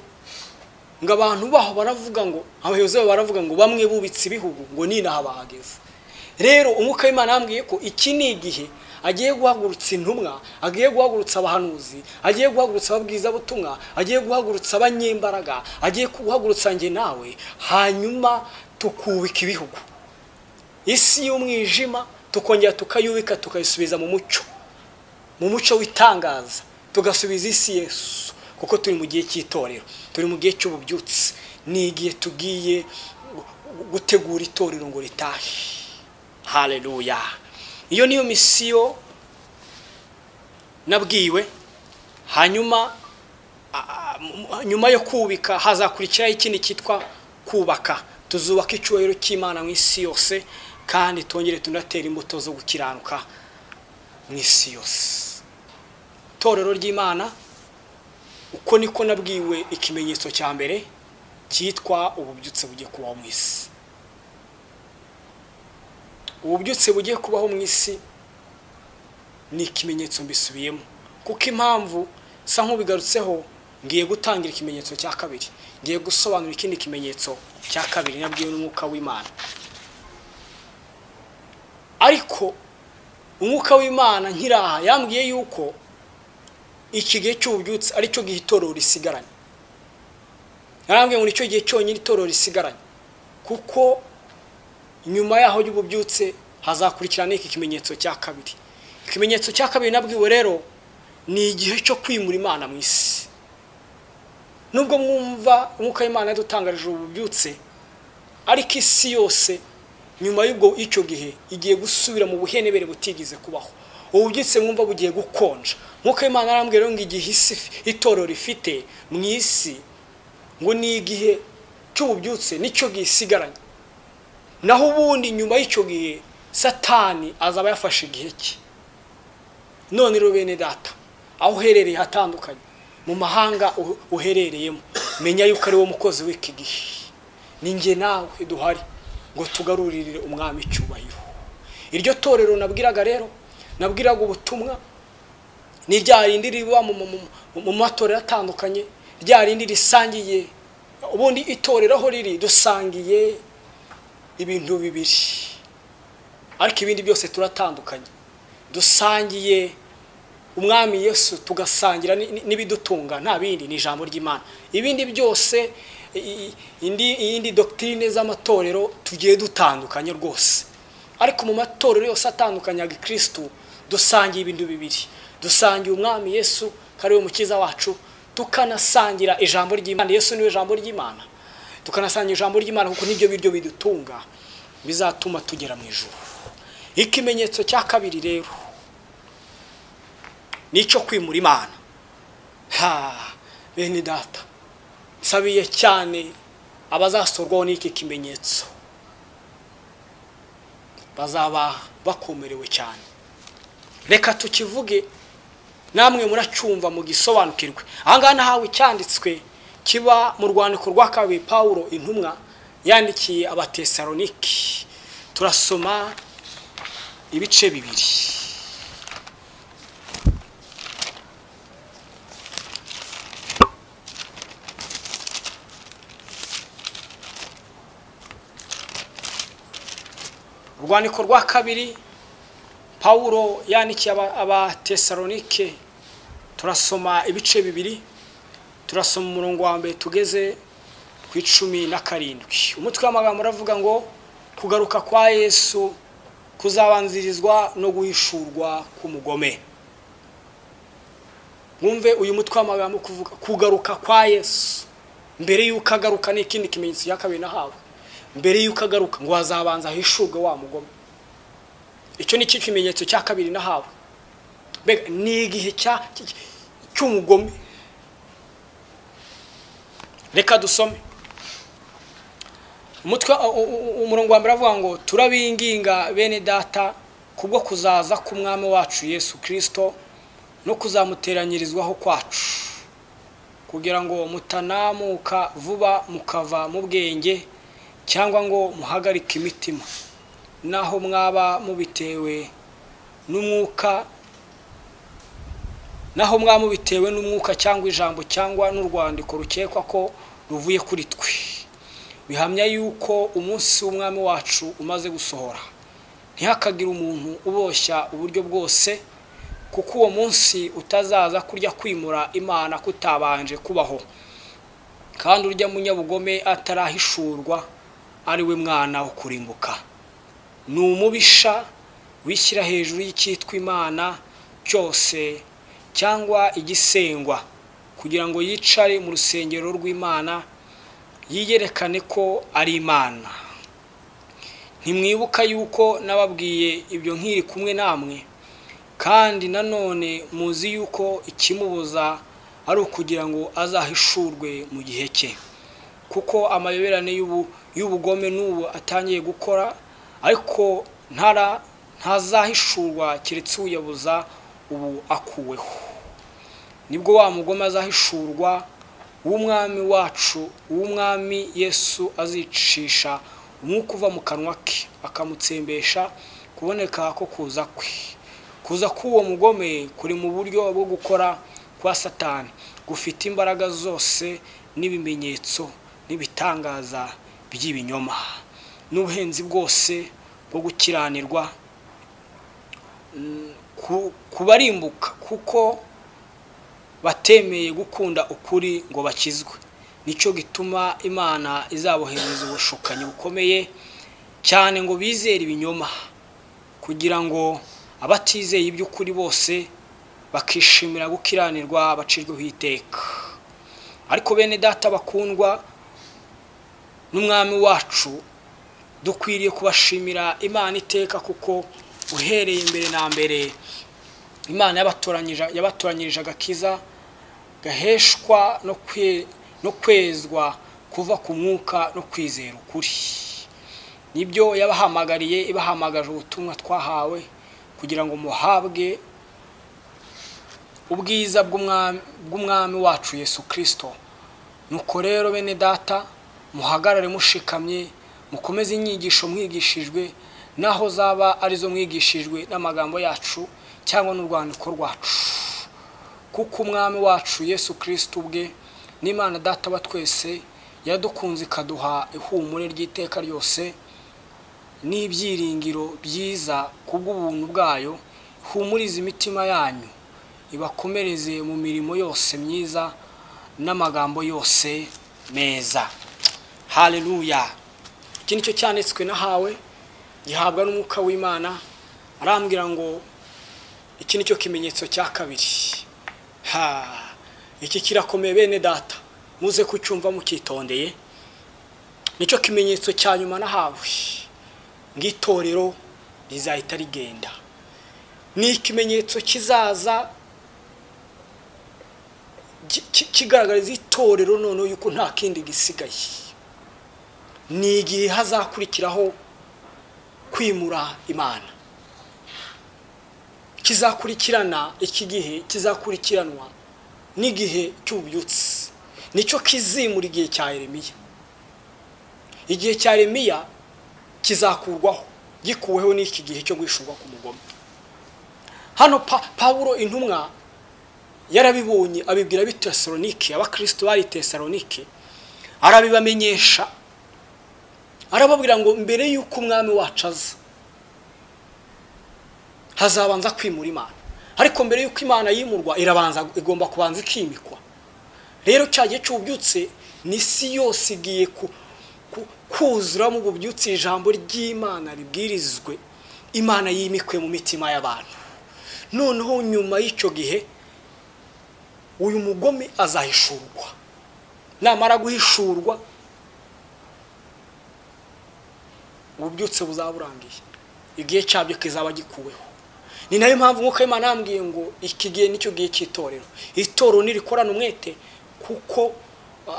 ngo abantu baho baravuga ngo, abayobozi babo baravuga ngo bamwe bubitse ibihugu ngo ninaha bahageze. Rero umwuka w'Imana yambwiye ko iki ni igihe agiye guhagurutsa intumwa, agiye guhagurutsa abahanuzi, agiye guhagurutsa ababwiza butumwa, agiye guhagurutsa abanyembaraga, agiye guhagurutsa nge nawe, hanyuma tukubika ibihugu. Isi y'umwijima tukongera tukayubika, tukayisubiza mu mucyo w'itangaza, tugasubiza isi Yesu, kuko turi mu gihe cy'itorero, turi mu gihe cy'ububyutse. Ni igihe tugiye gutegura itorero ngo ritahe. Haleluya. Iyo niyo misiyo nabwiwe. Hanyuma nyuma yo kubika hazakurikiraho ikindi cyitwa kubaka. Tuzubaka icyubahiro cy'Imana mu isi yose, kandi tongere tunatera imbuto zo gukiranuka mu isi yose. Itorero ry'Imana uko niko nabwiwe ikimenyetso cya mbere cyitwa ububyutse bugiye kubaho mu isi. Ububyutse bugiye kubaho mu isi ni ikimenyetso mbisubiyemo, kuko impamvu sa nk'ubigarutseho, ngiye gutangira ikimenyetso cya kabiri, ngiye gusobanura ikindi kimenyetso cya kabiri nabwiwe n'umwuka w'Imana. Ariko umwuka w'Imana nkiraha yambwiye yuko iki gihe cy'ububyutse ari cyo gihe itorero risigaranye. Yarambwiye ngo nicyo gihe cyonyine itorero risigaranye, kuko nyuma yaho y'ububyutse hazakurikirana iki kimenyetso cya kabiri. Ikimenyetso cya kabiri nabwiwe rero ni igihe cyo kwimura Imana mu isi. Nubwo mwumva umwuka w'Imana yadutangarije ububyutse, ariko isi yose nyuma y'ubwo icyo gihe igiye gusubira mu buhenebere butigeze kubaho. Ububyutse mwumva bugiye gukonja. Umwuka w'Imana arambwira ngo igihe isi itorero rifite mu isi ngo ni igihe cy'ububyutse, nicyo gisigaranye. Naho ubundi nyuma y'icyo gihe Satani azaba yafashe igihe cye. None rero bene data, aho uherereye hatandukanye, mu mahanga uherereyemo, menya yuko ari wo mukozi w'iki gihe. Ni nge nawe duhari ngo tugarurire umwami icyubahiro. Iryo torero nabwiraga rero, nabwiraga ubutumwa, ni rya rindi riba mu matorero atandukanye, rya rindi risangiye. Ubundi itorero aho riri dusangiye ibintu bibiri, ariko ibindi byose turatandukanye. Dusangiye umwami Yesu, tugasangira n'ibidutunga, nta bindi, ni ijambo ry'Imana. Ibindi byose indi doctrine z'amatorero tugiye dutandukanye rwose. Ariko mu matorero yose atandukanye ya Kristo dusangiye ibintu bibiri. Dusangiye umwami Yesu kari we mukiza wacu, tukanasangira ijambo ry'Imana. Yesu niwe ijambo ry'Imana. Tukanasangira ijambo ry'Imana kuko nibyo biryo bidutunga bizatuma tugera mu ijuru. ikimenyetso cya kabiri rero nicyo kwimura Imana. Bene data, nsabiye cyane abazasorwaho n'iki kimenyetso bazaba bakomerewe cyane. Reka tukivuge namwe muracyumva mu gisobanukirwe. Ahangaha nahawe icyanditswe kiba mu rwandiko rwa kabiri Pawulo intumwa yandikiye Abatesaloniki. Turasoma ibice bibiri. Urwandiko rwa kabiri Pawulo yandikiye Abatesalonike, turasoma ibice bibiri. Turasoma umurongo wa mbere tugeze ku 17. Umutwe w'amagambo uravuga ngo kugaruka kwa Yesu kuzabanzirizwa no guhishurwa k'umugome. Mwumve uyu mutwe w'amagambo kuvuga kugaruka kwa Yesu. Mbere y'uko agaruka n'ikindi kimenyetso cya kabiri nahawe. Mbere y'uko agaruka ngo azabanza ahishurwe wa mugome. Icyo ni kimenyetso cya kabiri nahawe. Mbega ni igihe cy'umugome. Reka dusome umutwe umurongo wa mbere avuga ngo turabinginga bene data kubwo kuzaza k'umwami wacu Yesu Kristo no kuzamuteranyirizwaho kwacu, kugira ngo mutanamuka vuba mukava mu bwenge cyangwa ngo muhagarike imitima, naho mwaba mubitewe n'umwuka cyangwa ijambo cyangwa n'urwandiko rukekwa ko ruvuye kuri twe. Bihamya yuko umunsi w'umwami wacu umaze gusohora. Ntihakagira umuntu uboshya uburyo bwose, kuko uwo munsi utazaza kurya kwimura Imana kutabanje kubaho. Kandi urya munyabugome atarahishurwa ari we mwana wo kurimbuka. Ni umubisha wishyira hejuru y'icyitwa Imana cyose cyangwa igisengwa, kugira ngo yicare mu rusengero rw'Imana yiyerekane ko ari Imana. Ntimwibuka yuko nababwiye ibyo nkiri kumwe namwe, kandi nanone muzi yuko ikimubuza ari ukugira ngo azahishurwe mu gihe cye, kuko amayoberane y'ubugome n'ubu atangiye gukora, ariko ntazahishurwa keretse uyabuza ubu akuweho. Nibwo wa mugome azahishurwa w'umwami wacu, w'umwami Yesu azicisha umwuka uva mu kanwa ke akamutsembesha kuboneka ko kuza kwe. Kuza k'uwo mugome kuri mu buryo bwo gukora kwa Satani, gufite imbaraga zose n'ibimenyetso n'ibitangaza by'ibinyoma n'ubuhenzi bwose bwo gukiranirwa kubarimbuka, kuko batemeye gukunda ukuri ngo bakizwe. Nicyo gituma Imana izabohereza ubushukanyi bukomeye cyane ngo bizere ibinyoma, kugira ngo abatizeye iby'ukuri bose bakishimira gukiranirwa bacirweho iteka. Ariko bene data bakundwa n'umwami wacu, dukwiriye kubashimira Imana iteka, kuko uhereye mbere na mbere Imana yabatoranyirije agakiza gaheshwa no kwezwa kuva ku mwuka no kwizera ukuri. Nibyo yabahamagariye, ibahamagaje ubutumwa twahawe kugira ngo muhabwe ubwiza bw'umwami wacu Yesu Kristo. Nuko rero bene data, muhagarare mushikamye, mukomeze inyigisho mwigishijwe, naho zaba arizo mwigishijwe n'amagambo yacu cyangwa n'urwandiko rwacu, kuko umwami wacu Yesu Kristo ubwe n'Imana Data wa twese yadukunze ikaduha ihumure ry'iteka ryose n'ibyiringiro byiza kubw'ubuntu bwayo. Humuriza imitima yanyu, ibakomereze mu mirimo yose myiza n'amagambo yose meza. Haleluya. Iki nicyo cyanditswe nahawe, gihabwa n'umwuka w'Imana. Arambwira ngo iki nicyo kimenyetso cya kabiri. Iki kirakomeye bene data, muze kucyumva mukitondeye. Nicyo kimenyetso cya nyuma nahawe ng'itorero rizahita rigenda. Ni ikimenyetso kizaza kigaragariza itorero noneho yuko nta kindi gisigaye. Ni igihe hazakurikiraho kwimura Imana. Kizakurikirana iki gihe kizakurikiranwa n'igihe cy'ububyutse. Nicyo kizimura igihe cya Yeremiya. Igihe cya Yeremiya kizakurwaho, gikuweho n'iki gihe cyo guhishurwa ku mugome. Hano Pawulo intumwa yarabibonye, abibwira b'i Tesalonike, abakristo bari Tesalonike, arabibamenyesha, arababwira ngo mbere y'uko umwami wacu aza hazabanza kwimura Imana. Ariko mbere y'uko Imana yimurwa igomba kubanza ikimikwa. Rero cya gihe cy'ububyutse n'isi yose igiye kuzura mu bubyutse ijambo ry'Imana ribwirizwe, Imana yimikwe mu mitima y'abantu. Noneho nyuma y'icyo gihe uyu mugome azahishurwa. Namara guhishurwa ububyutse buzaburangiye, igihe cyabyo kizaba gikuweho. Ni nayo mpamvu nk'uko Imana yambwiye ngo iki gihe nicyo gihe cy'itorero. Itorero nirikorana umwete kuko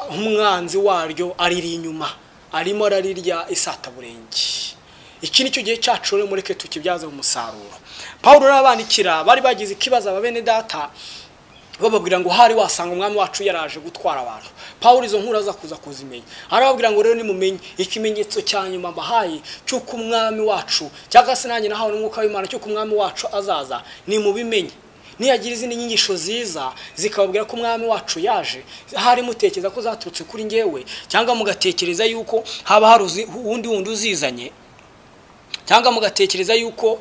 umwanzi waryo ariri inyuma, arimo ararirya isataburenge. Iki nicyo gihe cyacu rero mureke tukibyaza umusaruro. Pawulo n'abandikira bari bagize ikibazo ababene data, bababwira ngo hari wasanga umwami wacu yaraje gutwara abantu. Pawulo izo nkuru aza kuza kuzimenya, arababwira ngo rero nimumenye ikimenyetso cya nyuma mbahaye cy'uko umwami wacu, cyangwa se nanjye nahawe n'umwuka w'Imana cy'uko umwami wacu azaza, nimubimenye. Niyagira izindi nyigisho ziza zikababwira ko umwami wacu yaje, hari mutekereza ko zaturutse kuri ngewe, cyangwa mugatekereza yuko haba hari uwundi wundi uzizanye, cyangwa mugatekereza yuko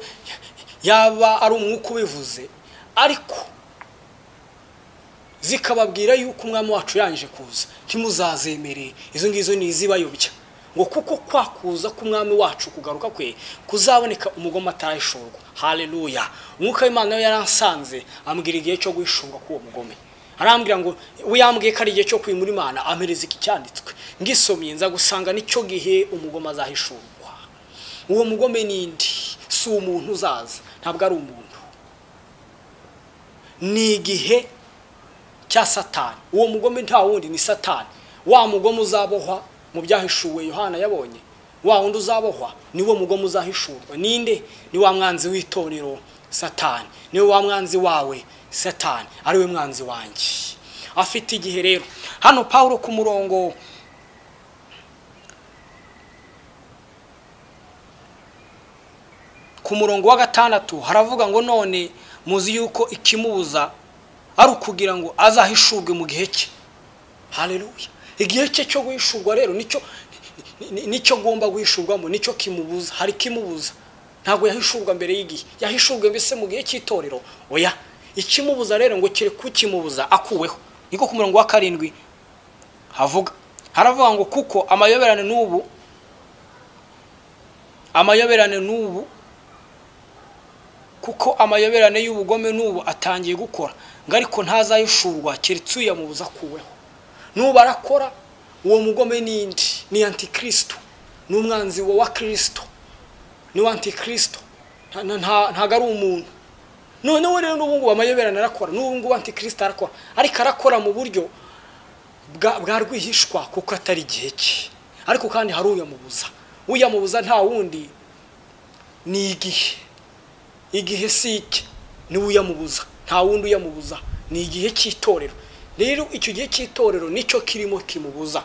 yaba ari umwuka ubivuze, ariko zikababwira yuko umwami wacu yanje kuza, ntimuzazemere. Izo ngizo ni izibayobya, ngo kuko kwakuza k'umwami wacu kugaruka kwe kuzaboneka umugome atarahishurwa. Haleluya. Umwuka w'Imana yaransanze ambwira igihe cyo guhishurwa k'uwo mugome. Arambwira ngo we yambwiye ko ari igihe cyo kwimura Imana, amereza iki cyanditswe. Ngisomye nza gusanga nicyo gihe umugome azahishurwa. Uwo mugome nindi? Si umuntu uzaza, ntabwo ari umuntu, ni igihe cya Satani. Uwo mugome nta wundi ni Satani. Wa mugome uzabohwa mu byahishuwe Yohana yabonye, wa wundi uzabohwa niwo mugome uzahishurwa. Ninde? Ni wa mwanzi w'itorero Satani, ni wa mwanzi wawe Satani, ari we mwanzi wanjye. Afite igihe rero. Hano Pawulo ku murongo wa 6 haravuga ngo none muzi yuko ikimubuza ari ukugira ngo azahishurwe mu gihe cye. Haleluya. Igihe cye cyo guhishurwa rero nicyo gomba guhishurwamo, nicyo kimubuza. Hari kimubuza, ntabwo yahishurwa mbere y'igihe, yahishurwe mbese mu gihe cy'itorero. Oya, ikimubuza rero ngo kire kukimubuza akuweho. Niko ku murongo wa 7 haravuga ngo kuko amayoberane n'ubu kuko amayoberane y'ubugome n'ubu atangiye gukora, ngo ariko ntazahishurwa keretse uyamubuza kuweho. N'ubu arakora. Uwo mugome nindi? Ni Antikristo, n'umwanzi wa Kristo, ni wa Antikristo, ntago ari umuntu. Noneho rero n'ubu amayoberane arakora, n'ubu Antikristo arakora, ariko arakora mu buryo bwa rwihishwa kuko atari igihe cye. Ariko kandi hari uyamubuza nta wundi, ni igihe si iki, ni uyamubuza, nta wundi uyamubuza, ni igihe cy'itorero. Rero icyo gihe cy'itorero nicyo kirimo kimubuza.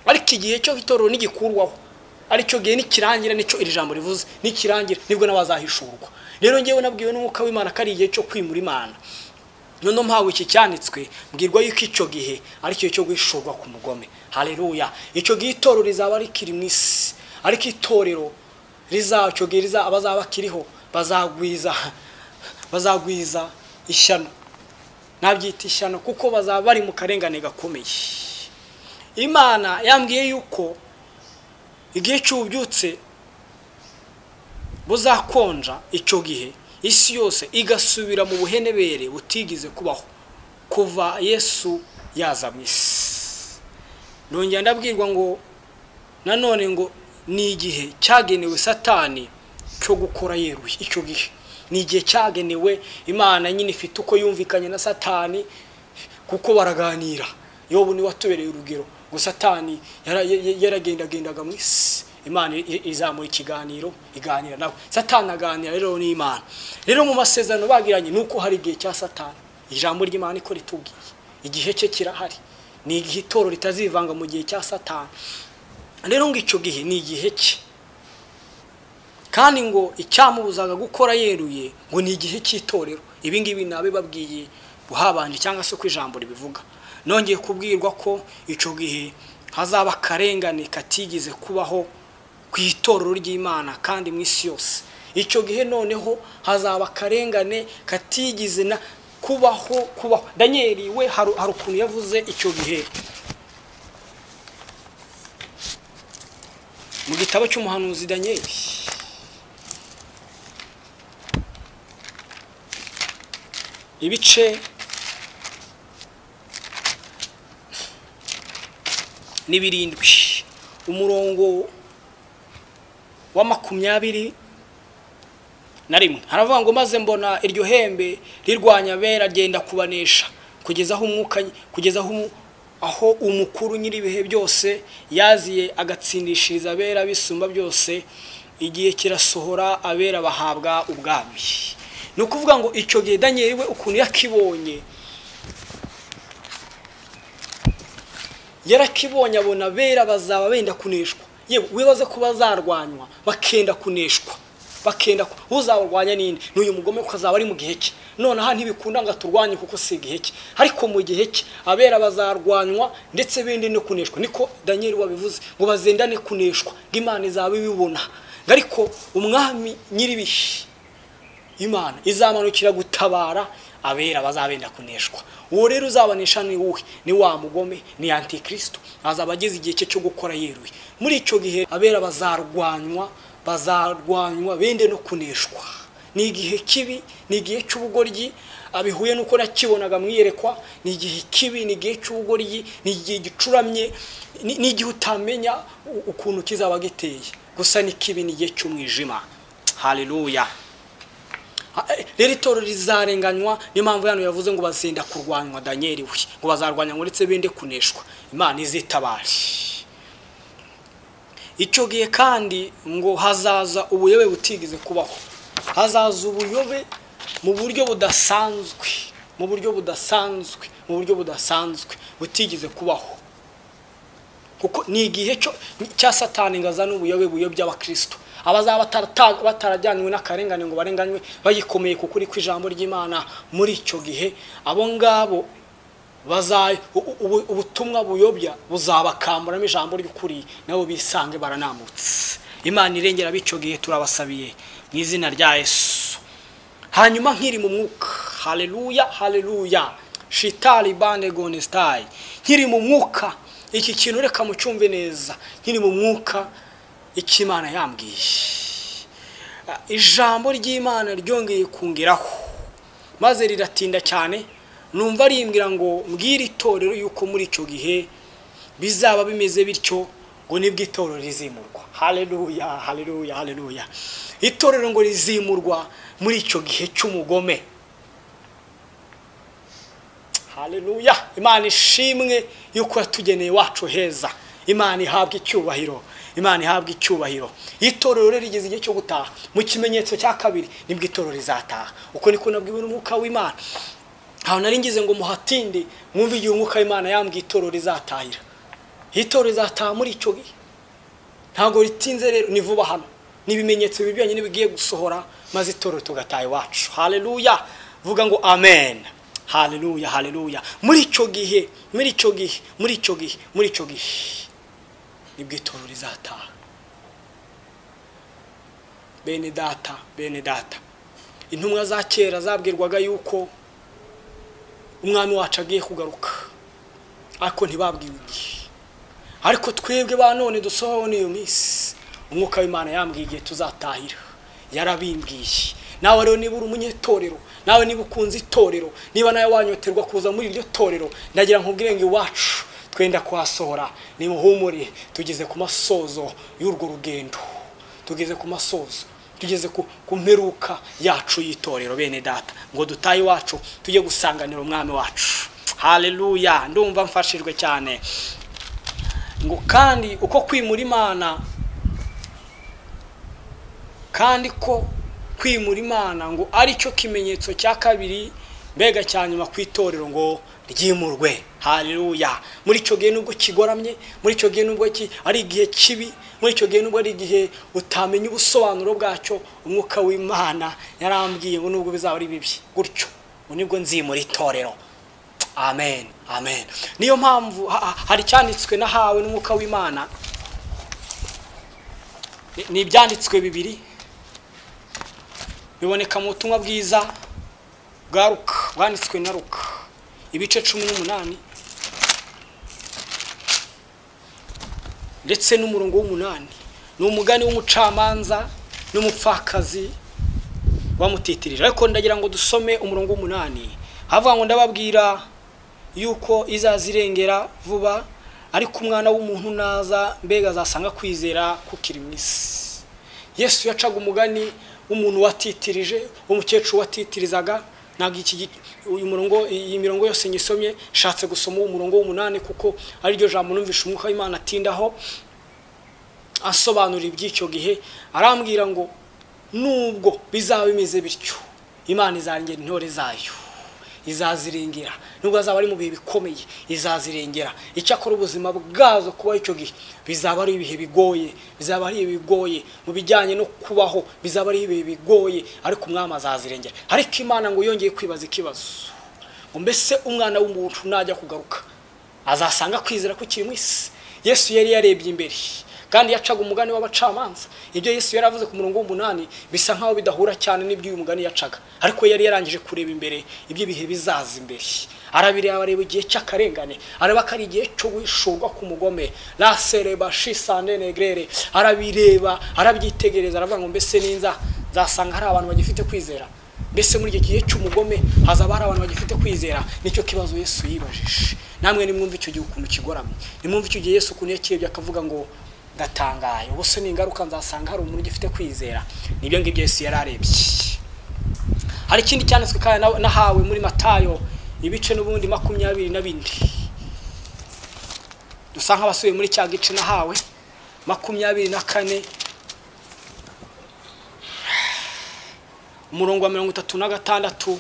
Ariko igihe cyo itorero nigikurwaho, aricyo gihe nikirangira, nicyo iri jambo rivuze, nikirangira nibwo nabazahishurwa. Rero ngewe nabwiwe n'umwuka w'Imana ko ari igihe cyo kwimura Imana. Noneho mpawe iki cyanditswe, mbwirwa yuko icyo gihe ari cyo cyo guhishurwa ku mugome. Haleluya. Icyo gihe itorero rizaba rikiri mu isi, ariko itorero rizacyo gihe abazaba bakiriho bazagwiza ishyano. Nabyita ishyano kuko bazaba bari mu karengane gakomeye. Imana yambwiye yuko igihe cy'ububyutse buzakonja, icyo gihe isi yose igasubira mu buhenebere butigize kubaho kuva Yesu yaza mu isi. Nongera ndabwirwa ngo nanone ngo ni igihe cyagenewe Satani cyo gukora yeruye. Icyo gihe ni igihe cyagenewe Imana nyine ifite uko yumvikanye na Satani kuko baraganira. Yobu ni watubereye urugero ngo Satani yaragendagendaga mu isi, Imana izamura ikiganiro iganira nawe. Satani aganira rero ni Imana. Rero mu masezerano bagiranye nuko hari igihe cya Satani. Ijambo ry'Imana iko ritubwiye igihe cye kirahari, ni igihe itoro ritazivanga mu gihe cya Satani. Rero ngo icyo gihe ni igihe cye, kandi ngo icyamubuzaga gukora yeruye ngo ni igihe cy'itorero. Ibi ngibi nabe babwiye guhabanje cyangwa se ko ijambo ribivuga. Nongeye kubwirwa ko icyo gihe hazaba karengane katigeze kubaho ku itorero ry'Imana kandi mu isi yose. Icyo gihe noneho hazaba karengane katigeze na kubaho. Danieli we hari ukuntu yavuze icyo gihe mu gitabo cy'umuhanuzi Danieli. Ibice ni 7 umurongo wa 21 haravuga ngo maze mbona iryo hembe rirwanya bera agenda kubanesha kugeza aho umukuru nyiribihe byose yaziye agatsindishiriza abera bisumba byose. Igihe kirasohora abera bahabwa ubwami. No kuvuga ngo icyo gihe Danieli we ukuntu yakibonye, yarakibonye abona bera bazaba benda kuneshwa. Yewe wibaze ko bazarwanywa bakenda kuneshwa, bakenda uzabarwanya ninde? N'uyu mugome ko azaba ari mu gihe cye. None aha ntibikunda ngo turwanye kuko si igihe cye, ariko mu gihe cye abera bazarwanywa ndetse bende no kuneshwa. Niko Danieli wabivuze ngo bazendane kuneshwa, ng'Imana izaba ibibona. Ariko umwami nyiribihe Imana izamanukira gutabara abera bazabenda kuneshwa. Uwo rero uzabanesha ni wowe, ni wa mugome, ni Antikristo. Azaba ageze igihe cye cyo gukora yeruye. Muri icyo gihe abera bazarwanywa bende no kuneshwa. Ni igihe kibi, ni igihe cy'ubugoryi, abihuye nuko nakibonaga mwiyerekwa. Ni igihe kibi, ni igihe cy'ubugoryi, ni igihe gicuramye, ni igihe utamenya ukuntu kizaba giteye. Gusa ni kibi, ni igihe cy'umwijima. Haleluya. Rero itorero rizarenganywa. Niyo mpamvu hano yavuze ngo bazenda kurwanywa Danieli we, ngo bazarwanya ngo ndetse bende kuneshwa, Imana izitabare. Icyo gihe kandi ngo hazaza ubuyobe butigeze kubaho. Hazaza ubuyobe mu buryo budasanzwe butigeze kubaho. Kuko ni igihe cya Satani ngazana ubuyobe buyobya abakristo. Abazaba batarajyanywe n'akarengane ngo barenganywe bayikomeye kukuri kw'ijambo ry'Imana. Muri icyo gihe abo ngabo ubutumwa buyobya buzabakamburamo ijambo ry'ukuri, nabo bisange baranamutse. Imana irengera b'icyo gihe turabasabiye mu izina rya Yesu. Hanyuma nkiri mu mwuka, haleluya haleluya, shitali bande gonestai, nkiri mu mwuka, iki kintu reka mucyumve neza. Nkiri mu mwuka, Imana yambwiye ijambo ry'Imana ryongeye kungeraho maze riratinda cyane. Numva rimbwira ngo mbwira itorero yuko muri icyo gihe bizaba bimeze bityo, ngo nibwo itorero rizimurwa. Haleluya haleluya haleluya. Itorero ngo rizimurwa muri icyo gihe cy'umugome. Haleluya. Imana ishimwe yuko yatugeneye wacu heza. Imana ihabwa icyubahiro, Imana ihabwa icyubahiro. Itorero rero rigeze igihe cyo gutaha. Mu kimenyetso cya kabiri nibwo itorero rizataha. Uko niko nabwiwe n'umwuka w'Imana. Aho nari ngize ngo muhatinde mwumve igihe umwuka w'Imana yambwiye itorero rizatahira. Itorero rizataha muri icyo gihe. Ntago ritinze rero, ni vuba hano. Nibimenyetso bibyanye nibigiye gusohora maze itorero tugataha iwacu. Haleluya. Vuga ngo amen. Haleluya haleluya. Muri icyo gihe nibwo itorero rizataha. Bene data, intumwa za kera zabwirwaga yuko umwami wacu agiye kugaruka, ariko ntibabwiwe igihe. Ariko twebwe ba none dusohowe n'iyo minsi, umwuka w'Imana yambwiye igihe tuzatahira. Yarabimbwiye. Nawe rero niba uri umunyetorero, nawe niba ukunze itorero, niba nawe wanyoterwa kuza muri iryo torero, ndagira nkubwire ngo iwacu twenda kuhasohora. Nimuhumure, tugeze ku masozo y'urwo rugendo. Tugeze ku masozo. tugeze ku mperuka yacu y'itorero bene data ngo dutaye iwacu tujye gusanganira umwami wacu. Haleluya, ndumva mfashijwe cyane. Ngo kandi uko kwimura Imana, kandi ko kwimura Imana ngo ari cyo kimenyetso cya kabiri mbega cya nyuma ku itorero ngo ryimurwe. Haleluya. Muri icyo gihe nubwo kigoramye, muri icyo gihe nubwo ari igihe kibi, muri icyo gihe nubwo ari igihe utamenya ubusobanuro bwacyo, umwuka w'Imana yarambwiye ngo nubwo bizaba ari bibi gutyo ngo nibwo nzimura itorero. Amen, amen. Niyo mpamvu hari cyanditswe nahawe n'umwuka w'Imana, ni ibyanditswe bibiri biboneka mu butumwa bwiza bwa Luka, bwanditswe na Luka ibice 18 ndetse n'umurongo w'8. Ni umugani w'umucamanza n'umupfakazi wamutitirije, ariko ndagira ngo dusome umurongo w'8. Havuga ngo ndababwira yuko izazirengera vuba, ariko umwana w'umuntu naza mbega azasanga kwizera kukiri mu isi. Yesu yacaga umugani w'umuntu watitirije, umukecuru watitirizaga. Ntabwo iyi mirongo yose nyisomye, shatse gusoma umurongo w'8 kuko ari ryo jambo numvisha umwuka w'Imana atindaho asobanura iby'icyo gihe. Arambwira ngo nubwo bizaba bimeze bityo, Imana izarengera intore zayo, izazirengera. Nubwo azaba ari mu bihe bikomeye, izazirengera. Icyakora ubuzima bwazo kuba icyo gihe bizaba ari ibihe bigoye, bizaba ari ibigoye mu bijyanye no kubaho, bizaba ari ibihe bigoye, ariko umwami azazirengera. Ariko Imana ngo yongeye kwibaza ikibazo ngo mbese umwana w'umuntu najya kugaruka azasanga kwizera kukiri mu isi. Yesu yari yarebye imbere kandi yacaga umugani w'abacamanza. Ibyo Yesu yaravuze ku murongo w'8 bisa nkaho bidahura cyane n'ibyo uyu mugani yacaga, ariko yari yarangije kureba imbere ibyo bihe bizaza imbere. Arabireba igihe cy'akarengane, areba ko ari igihe cyo guhishurwa ku mugome, la sereba shisande negrere. Arabireba, arabyitegereza, aravuga ngo mbese ninza zasanga hari abantu bagifite kwizera? Mbese muri iki gihe cy'umugome hazaba hari abantu bagifite kwizera? Nicyo kibazo Yesu yibajije. Namwe nimwumva icyo gihe ukuntu kigoramye, nimwumva icyo gihe Yesu ukuntu yakirebye akavuga ngo ndatangaye, ubuse n'ingaruka nzasanga hari umuntu ugifite kwizera. Nibyo ngibyo Yesu yararebye. Hari ikindi cyanditswe kandi nahawe muri Matayo ibice n'ubundi 22. Dusa nk'abasubiye muri cya gice nahawe 24 umurongo wa 36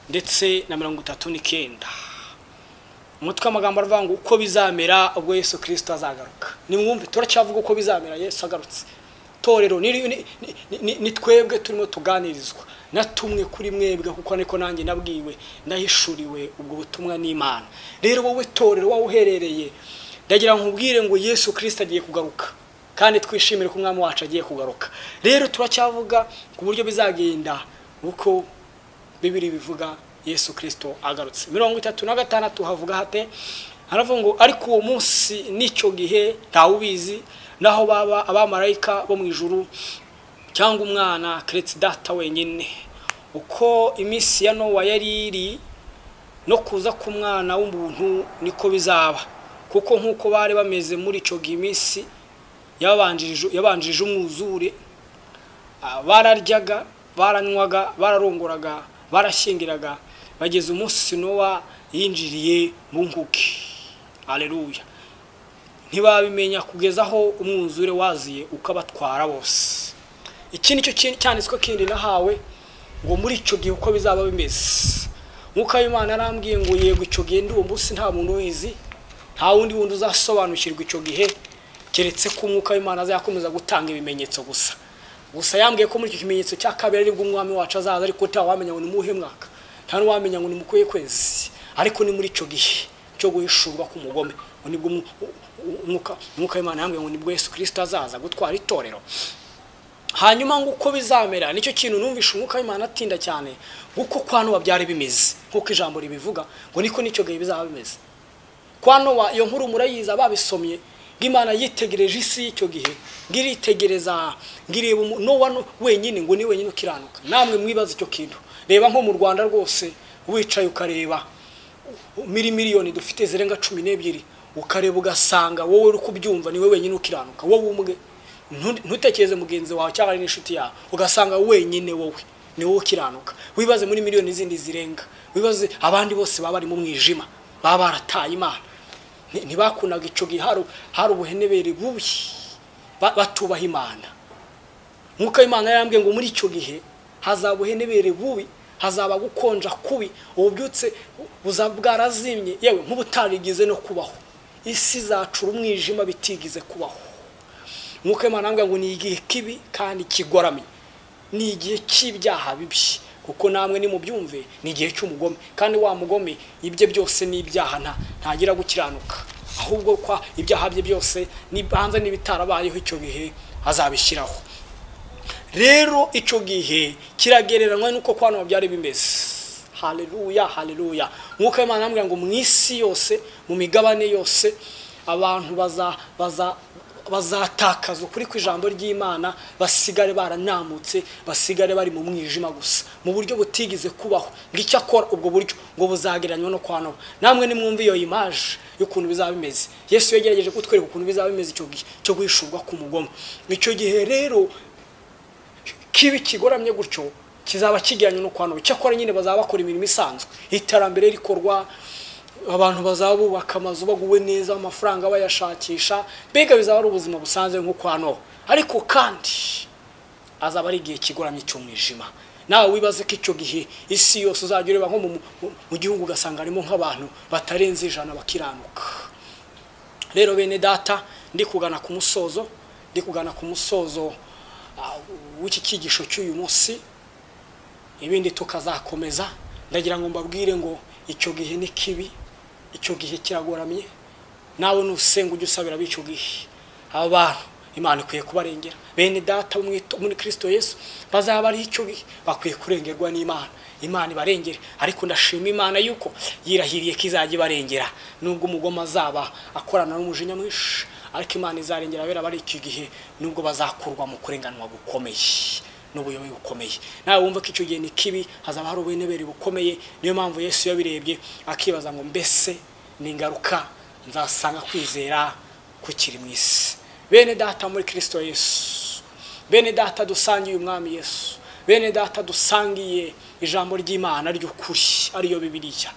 ndetse na 39. Umutwe w'amagambo aravuga ngo uko bizamera ubwo Yesu Kristo azagaruka. Nimwumve turacyavuga uko bizamera Yesu agarutse. Torero ni twebwe turimo tuganirizwa, natumwe kuri mwebwe kuko niko nanjye nabwiwe, ndahishuriwe ubwo butumwa n'Imana. Rero wowe torero wawuherereye, ndagira nkubwire ngo Yesu Kristo agiye kugaruka kandi twishimire ko umwami wacu agiye kugaruka. Rero turacyavuga ku buryo bizagenda uko Bibiri bivuga Yesu Kristo agarutse. 36 havuga hate, haravuga ngo ariko uwo munsi n'icyo gihe ntawubizi, naho baba abamarayika bo mu ijuru cyangwa umwana keretse data wenyine. Uko iminsi ya Nowa yari iri no kuza ku mwana w'umuntu niko bizaba, kuko nkuko bari bameze muri icyo gihe iminsi yabanjirije umwuzure, bararyaga, baranywaga, bararongoraga, barashyingiraga, bageze umunsi Nowa yinjiriye mu nkuge. Haleluya. Ntibabimenya kugeza aho umwuzure waziye ukabatwara bose. Iki nicyo cyanditswe kindi nahawe ngo muri icyo gihe uko bizaba bimeze. Mwuka w'Imana arambwiye ngo yego icyo gihe ndi uwo munsi nta muntu wizi, nta wundi wundi uzasobanukirwa icyo gihe keretse ko Umwuka w'Imana azakomeza gutanga ibimenyetso gusa. Gusa yambwiye ko muri icyo kimenyetso cya kabiri aribwo umwami wacu azaza, ariko ntawamenya ngo ni muhe mwaka, nta n'uwamenya ngo ni mukuye kwezi, ariko ni muri icyo gihe cyo guhishurwa ku mugome. Nibwo Umwuka w'Imana yambwiye ngo nibwo Yesu Kristo azaza gutwara itorero. Hanyuma ngo uko bizamera nicyo kintu numvisha Umwuka w'Imana atinda cyane, uko kwa Nowa byari bimeze nkuko ijambo ribivuga ngo niko nicyo gihe bizaba bimeze. Kwa Nowa iyo nkuru murayiza babisomye, Imana yitegereje isi y'icyo gihe, ngiritegereza ngireba Nowa wenyine ngo ni wenyine ukiranuka. Namwe mwibaza icyo kintu, reba nko mu Rwanda rwose wicaye ukareba miliyoni dufite zirenga 12, ukareba ugasanga wowe uri kubyumva niwe wenyine ukiranuka, wowe umwe ntutekereze mugenzi wawe cyangwa ari n'inshuti yawe ugasanga wenyine wowe ni wowe ukiranuka. Wibaze muri miliyoni zindi zirenga, wibaze abandi bose baba bari mu mwijima, baba barataye Imana. Ntibakunaga icyo gihe hari ubuhenebere bubi, batubaha Imana. Nk'uko Imana yarambwiye ngo muri icyo gihe hazaba ubuhenebere bubi, hazaba gukonja kubi, ububyutse buzaba bwarazimye, yewe nk'ubutarigize no kubaho. Isi zacura umwijima bitigize kubaho. Nk'uko Imana yarambwiye ngo ni igihe kibi kandi kigoramye, ni igihe cy'ibyaha bibi, kuko namwe ni mu byumve ni igihe cy'umugome, kandi wa mugome ibye byose ni ibyaha, ntagira gukiranuka, ahubwo kwa ibyaha bye byose nibanze n'ibitarabayeho icyo gihe azabishyiraho. Rero icyo gihe kiragereranywa nuko kwano byari bimeze. Haleluya, haleluya. Nk'uko Imana yarambwiye ngo mu isi yose, mu migabane yose, abantu bazatakaza ukuri kw'ijambo ry'Imana, basigare baranamutse, basigare bari mu mwijima gusa, mu buryo butigize kubaho. Ngicyo akora ubwo buryo ngo buzagereranywa no kwano. Namwe nimwumva iyo image y'ukuntu bizaba bimeze. Yesu yagerageje kutwereka ukuntu bizaba bimeze icyo gihe cyo guhishurwa k'umugome. Icyo gihe rero kibi kigoramye gutyo kizaba kigereranywa no kwano. Cyakora nyine bazaba bakora imirimo isanzwe, iterambere rikorwa, abantu bazabubaka amazu baguwe neza, amafaranga bayashakisha, mbega bizaba ari ubuzima busanzwe nko kwano. Ariko kandi azaba ari igihe kigoramye cy'umwijima. Nawe wibaze ko icyo gihe isi yose uzajya ureba nko mu gihugu ugasanga harimo nk'abantu batarenze 100 bakiranuka. Rero bene data, ndi kugana ku musozo w'iki cyigisho cy'uyu munsi, ibindi tukazakomeza. Ndagira ngo mbabwire ngo icyo gihe ni kibi, icyo gihe kiragoramye. Nawe nusenga ujye usabira b'icyo gihe abantu Imana ikwiye kubarengera. Bene data muri Kristo Yesu bazaba ari icyo gihe bakwiye kurengerwa n'Imana. Imana ibarengere. Ariko ndashima Imana yuko yirahiriye kizajya ibarengera, nubwo umugoma azaba akorana n'umujinya mwinshi, ariko Imana izarengera abera bari icyo gihe, nubwo bazakurwa mu kurenganwa gukomeye n'ubuyobe bukomeye. Nawe wumva ko icyo gihe ni kibi, hazaba hari ubuhenebere bukomeye. Niyo mpamvu Yesu yabirebye akibaza ngo mbese ni ingaruka nzasanga kwizera kukiri mu isi. Bene data muri Kristo Yesu, bene data dusangiye umwami Yesu, bene data dusangiye ijambo ry'Imana ry'ukuri ariyo Bibiliya.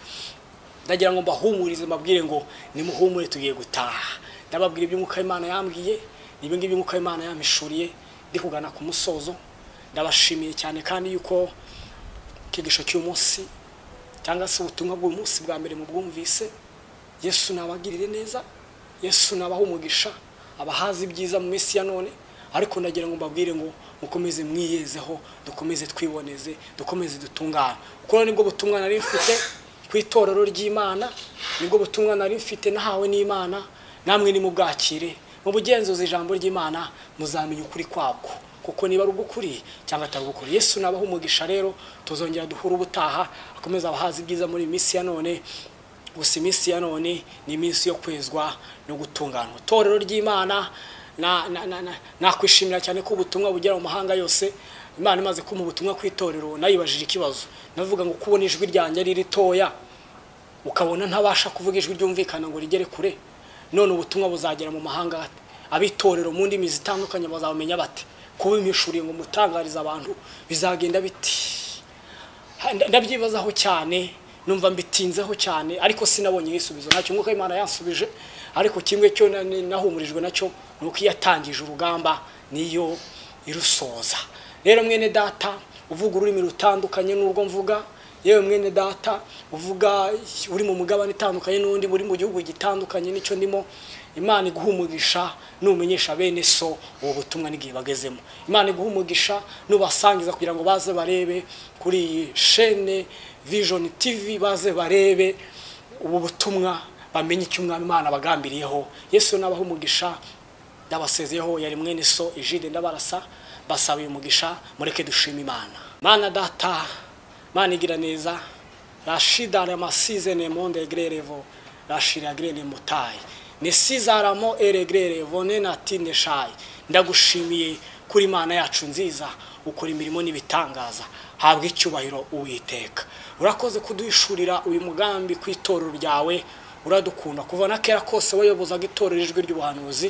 Ndagira ngo mbahumurize, mbabwire ngo nimuhumure tugiye gutaha. Ndababwira iby'umwuka Imana yambwiye, nibi ngibi umwuka Imana yamishuriye. Ndi kugana ku musozo. Ndabashimiye cyane kandi yuko kigisho cy'uyu munsi cyangwa se ubutumwa bw'uyu munsi bwa mbere mu bwumvise. Yesu nabagirire neza, Yesu nabaha umugisha, abahazi ibyiza mu minsi ya none. Ariko ndagira ngo mbabwire ngo mukomeze mwiyezeho, dukomeze twiboneze, dukomeze dutungane. Kuko nibwo butumwa nari mfite ku itorero ry'Imana, nibwo butumwa nari mfite nahawe n'Imana. Namwe ni mubwakire, mu bugenzuzi ijambo ry'Imana muzamenya ukuri kwabwo, kuko niba ari ugukuri cyangwa atari ugukuri. Yesu nabaha umugisha. Rero tuzongera duhura ubutaha, akomeza abahazi ibyiza muri minsi ya none. Gusa iminsi ya none ni iminsi yo kwezwa no gutunganwa. Itorero ry'Imana nakwishimira cyane ko ubutumwa bugera mu mahanga yose. Imana imaze kumpa ubutumwa ku itorero, nayibajije ikibazo, navuga ngo kubona ijwi ryanjye ari ritoya, ukabona ntabasha kuvuga ijwi ryumvikana ngo rigere kure, none ubutumwa buzagera mu mahanga. Abitorero mu ndimi zitandukanye bazamenya bate? Kuba imishuriye ngo mutangariza abantu bizagenda biti? Ndabyibazaho cyane, numva mbitinzeho cyane, ariko sinabonye ibisubizo. Ntacyo nk'uko Imana yansubije, ariko kimwe cyo nahumurijwe nacyo nuko yatangije urugamba niyo irusoza. Rero mwene data uvuga ururimi rutandukanye n'urwo mvuga, yewe mwene data uvuga uri mu mugabane itandukanye n'undi muri mu gihugu gitandukanye nicyo ndimo, Imana iguhumugisha numenyesha bene so ubu butumwa n'igihe bagezemo. Imana iguhumugisha nubasangiza kugira ngo baze barebe kuri chaîne Vision TV, baze barebe ubu butumwa, bamenye icyo umwami Imana bagambiriyeho. Yesu nabahumugisha. Ndabasezeyeho yari mwene so Ejide Ndabarasa, basabiye umugisha. Mureke dushima Imana. Mana data, Mana igira neza. Rashida le masizene monde egrerevo, rashira grene mutai. Nesizaramo eregrere vone natinde shay. Ndagushimiye kuri Imana yacu nziza, ukora imirimo n'ibitangaza. Habwe icyubahiro Uwiteka. Urakoze kuduhishurira uyu mugambi ku itorero ryawe. Uradukunda kuva na kera kose wayobozaga itorero ijwi ry'ubuhanuzi.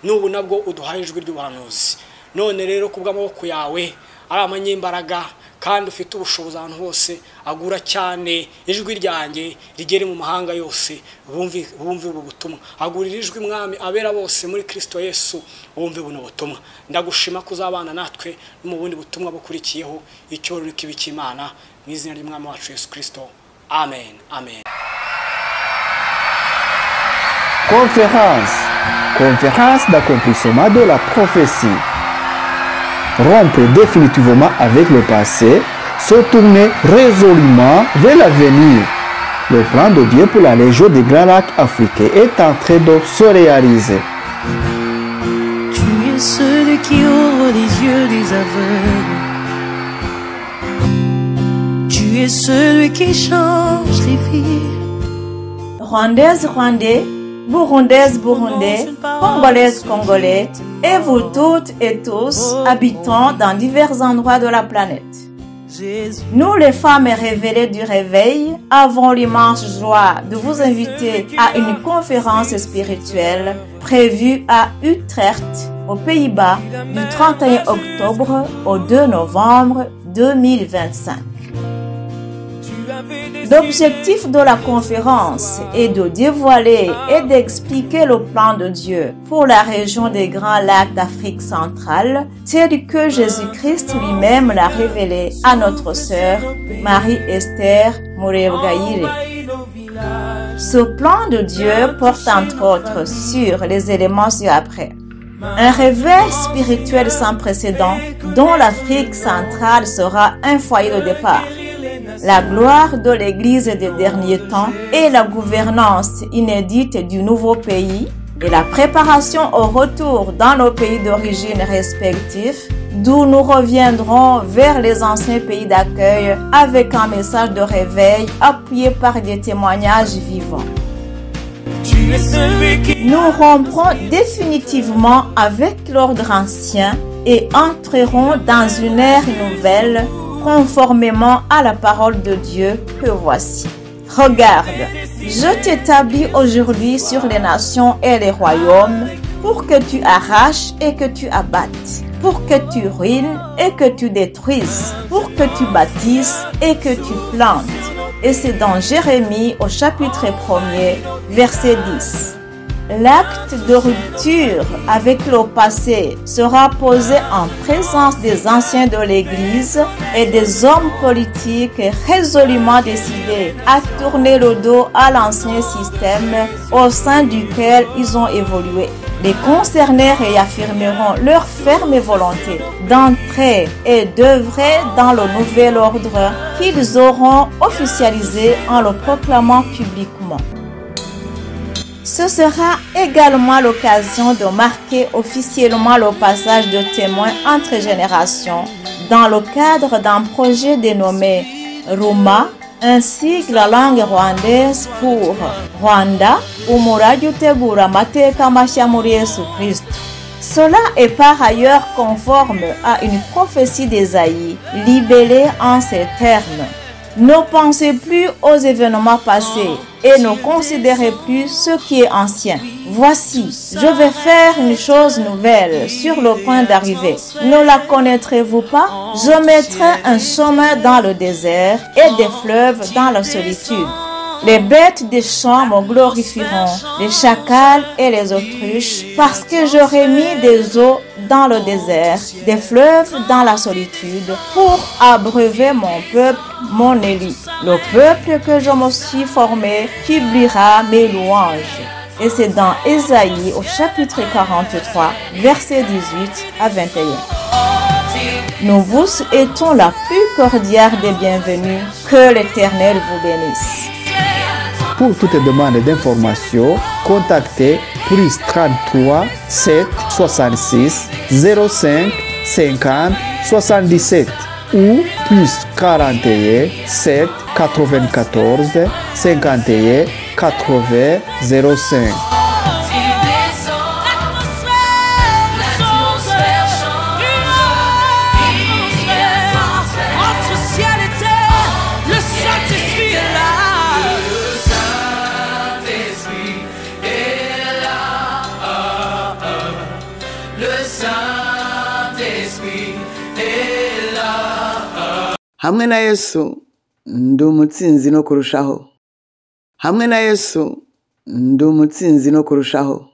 n'ubu nabwo uduhaye ijwi ry'ubuhanuzi. None rero kubw'amaboko yawe ari amanyembaraga kandi ufite ubushobozi ahantu hose, agura cyane ijwi ryanjye rigere mu mahanga yose, bumve ubu butumwa. Agurira ijwi mwami abera bose muri Kristo Yesu, bumve buno butumwa. Ndagushima kuzabana natwe no mu bundi butumwa bukurikiyeho. Icyoro kibiki Imana mu izina ry'Umwami wacu Yesu Kristo. Amen. Amen. Conférence d'accomplissement de la prophétie. Rompre définitivement avec le passé, se tourner résolument vers l'avenir. Le plan de Dieu pour la région des Grands Lacs africains est en train de se réaliser. Tu es celui qui ouvre les yeux des aveugles. Tu es celui qui change les vies. Rwandaises, Rwandais, Burundaises, Burundais, Congolaises, Congolais, et vous toutes et tous, habitants dans divers endroits de la planète. Nous, les femmes révélées du réveil, avons l'immense joie de vous inviter à une conférence spirituelle prévue à Utrecht, aux Pays-Bas, du 31 octobre au 2 novembre 2025. L'objectif de la conférence est de dévoiler et d'expliquer le plan de Dieu pour la région des Grands Lacs d'Afrique centrale, tel que Jésus-Christ lui-même l'a révélé à notre sœur Marie-Esther Murebwayire. Ce plan de Dieu porte entre autres sur les éléments ci-après. Un réveil spirituel sans précédent dont l'Afrique centrale sera un foyer de départ. La gloire de l'Église des derniers temps et la gouvernance inédite du nouveau pays et la préparation au retour dans nos pays d'origine respectifs, d'où nous reviendrons vers les anciens pays d'accueil avec un message de réveil appuyé par des témoignages vivants. Nous romprons définitivement avec l'ordre ancien et entrerons dans une ère nouvelle conformément à la parole de Dieu que voici. Regarde, je t'établis aujourd'hui sur les nations et les royaumes pour que tu arraches et que tu abattes, pour que tu ruines et que tu détruises, pour que tu bâtisses et que tu plantes. Et c'est dans Jérémie au chapitre 1er, verset 10. L'acte de rupture avec le passé sera posé en présence des anciens de l'Église et des hommes politiques résolument décidés à tourner le dos à l'ancien système au sein duquel ils ont évolué. Les concernés réaffirmeront leur ferme volonté d'entrer et d'œuvrer dans le nouvel ordre qu'ils auront officialisé en le proclamant publiquement. Ce sera également l'occasion de marquer officiellement le passage de témoins entre générations dans le cadre d'un projet dénommé Ruma, ainsi que la langue rwandaise pour Rwanda, umurage utegura amateka mashya muri Yesu Kristo. Cela est par ailleurs conforme à une prophétie d'Ésaïe libellée en ces termes. Ne pensez plus aux événements passés et ne considérez plus ce qui est ancien. Voici, je vais faire une chose nouvelle sur le point d'arriver. Ne la connaîtrez-vous pas? Je mettrai un chemin dans le désert et des fleuves dans la solitude. Les bêtes des champs me glorifieront, les chacals et les autruches, parce que j'aurai mis des eaux dans le désert, des fleuves dans la solitude, pour abreuver mon peuple, mon élu. Le peuple que je me suis formé publiera mes louanges. Et c'est dans Ésaïe au chapitre 43, versets 18 à 21. Nous vous souhaitons la plus cordiale des bienvenues. Que l'Éternel vous bénisse. Pour toute demande d'information, contactez plus 33 7 66 05 50 77 ou plus 41 7 94 51 80 05. Saint-Esprit est là. hamwe na Yesu ndi umutsinzi no kurushaho, hamwe na Yesu ndi umutsinzi no kurushaho.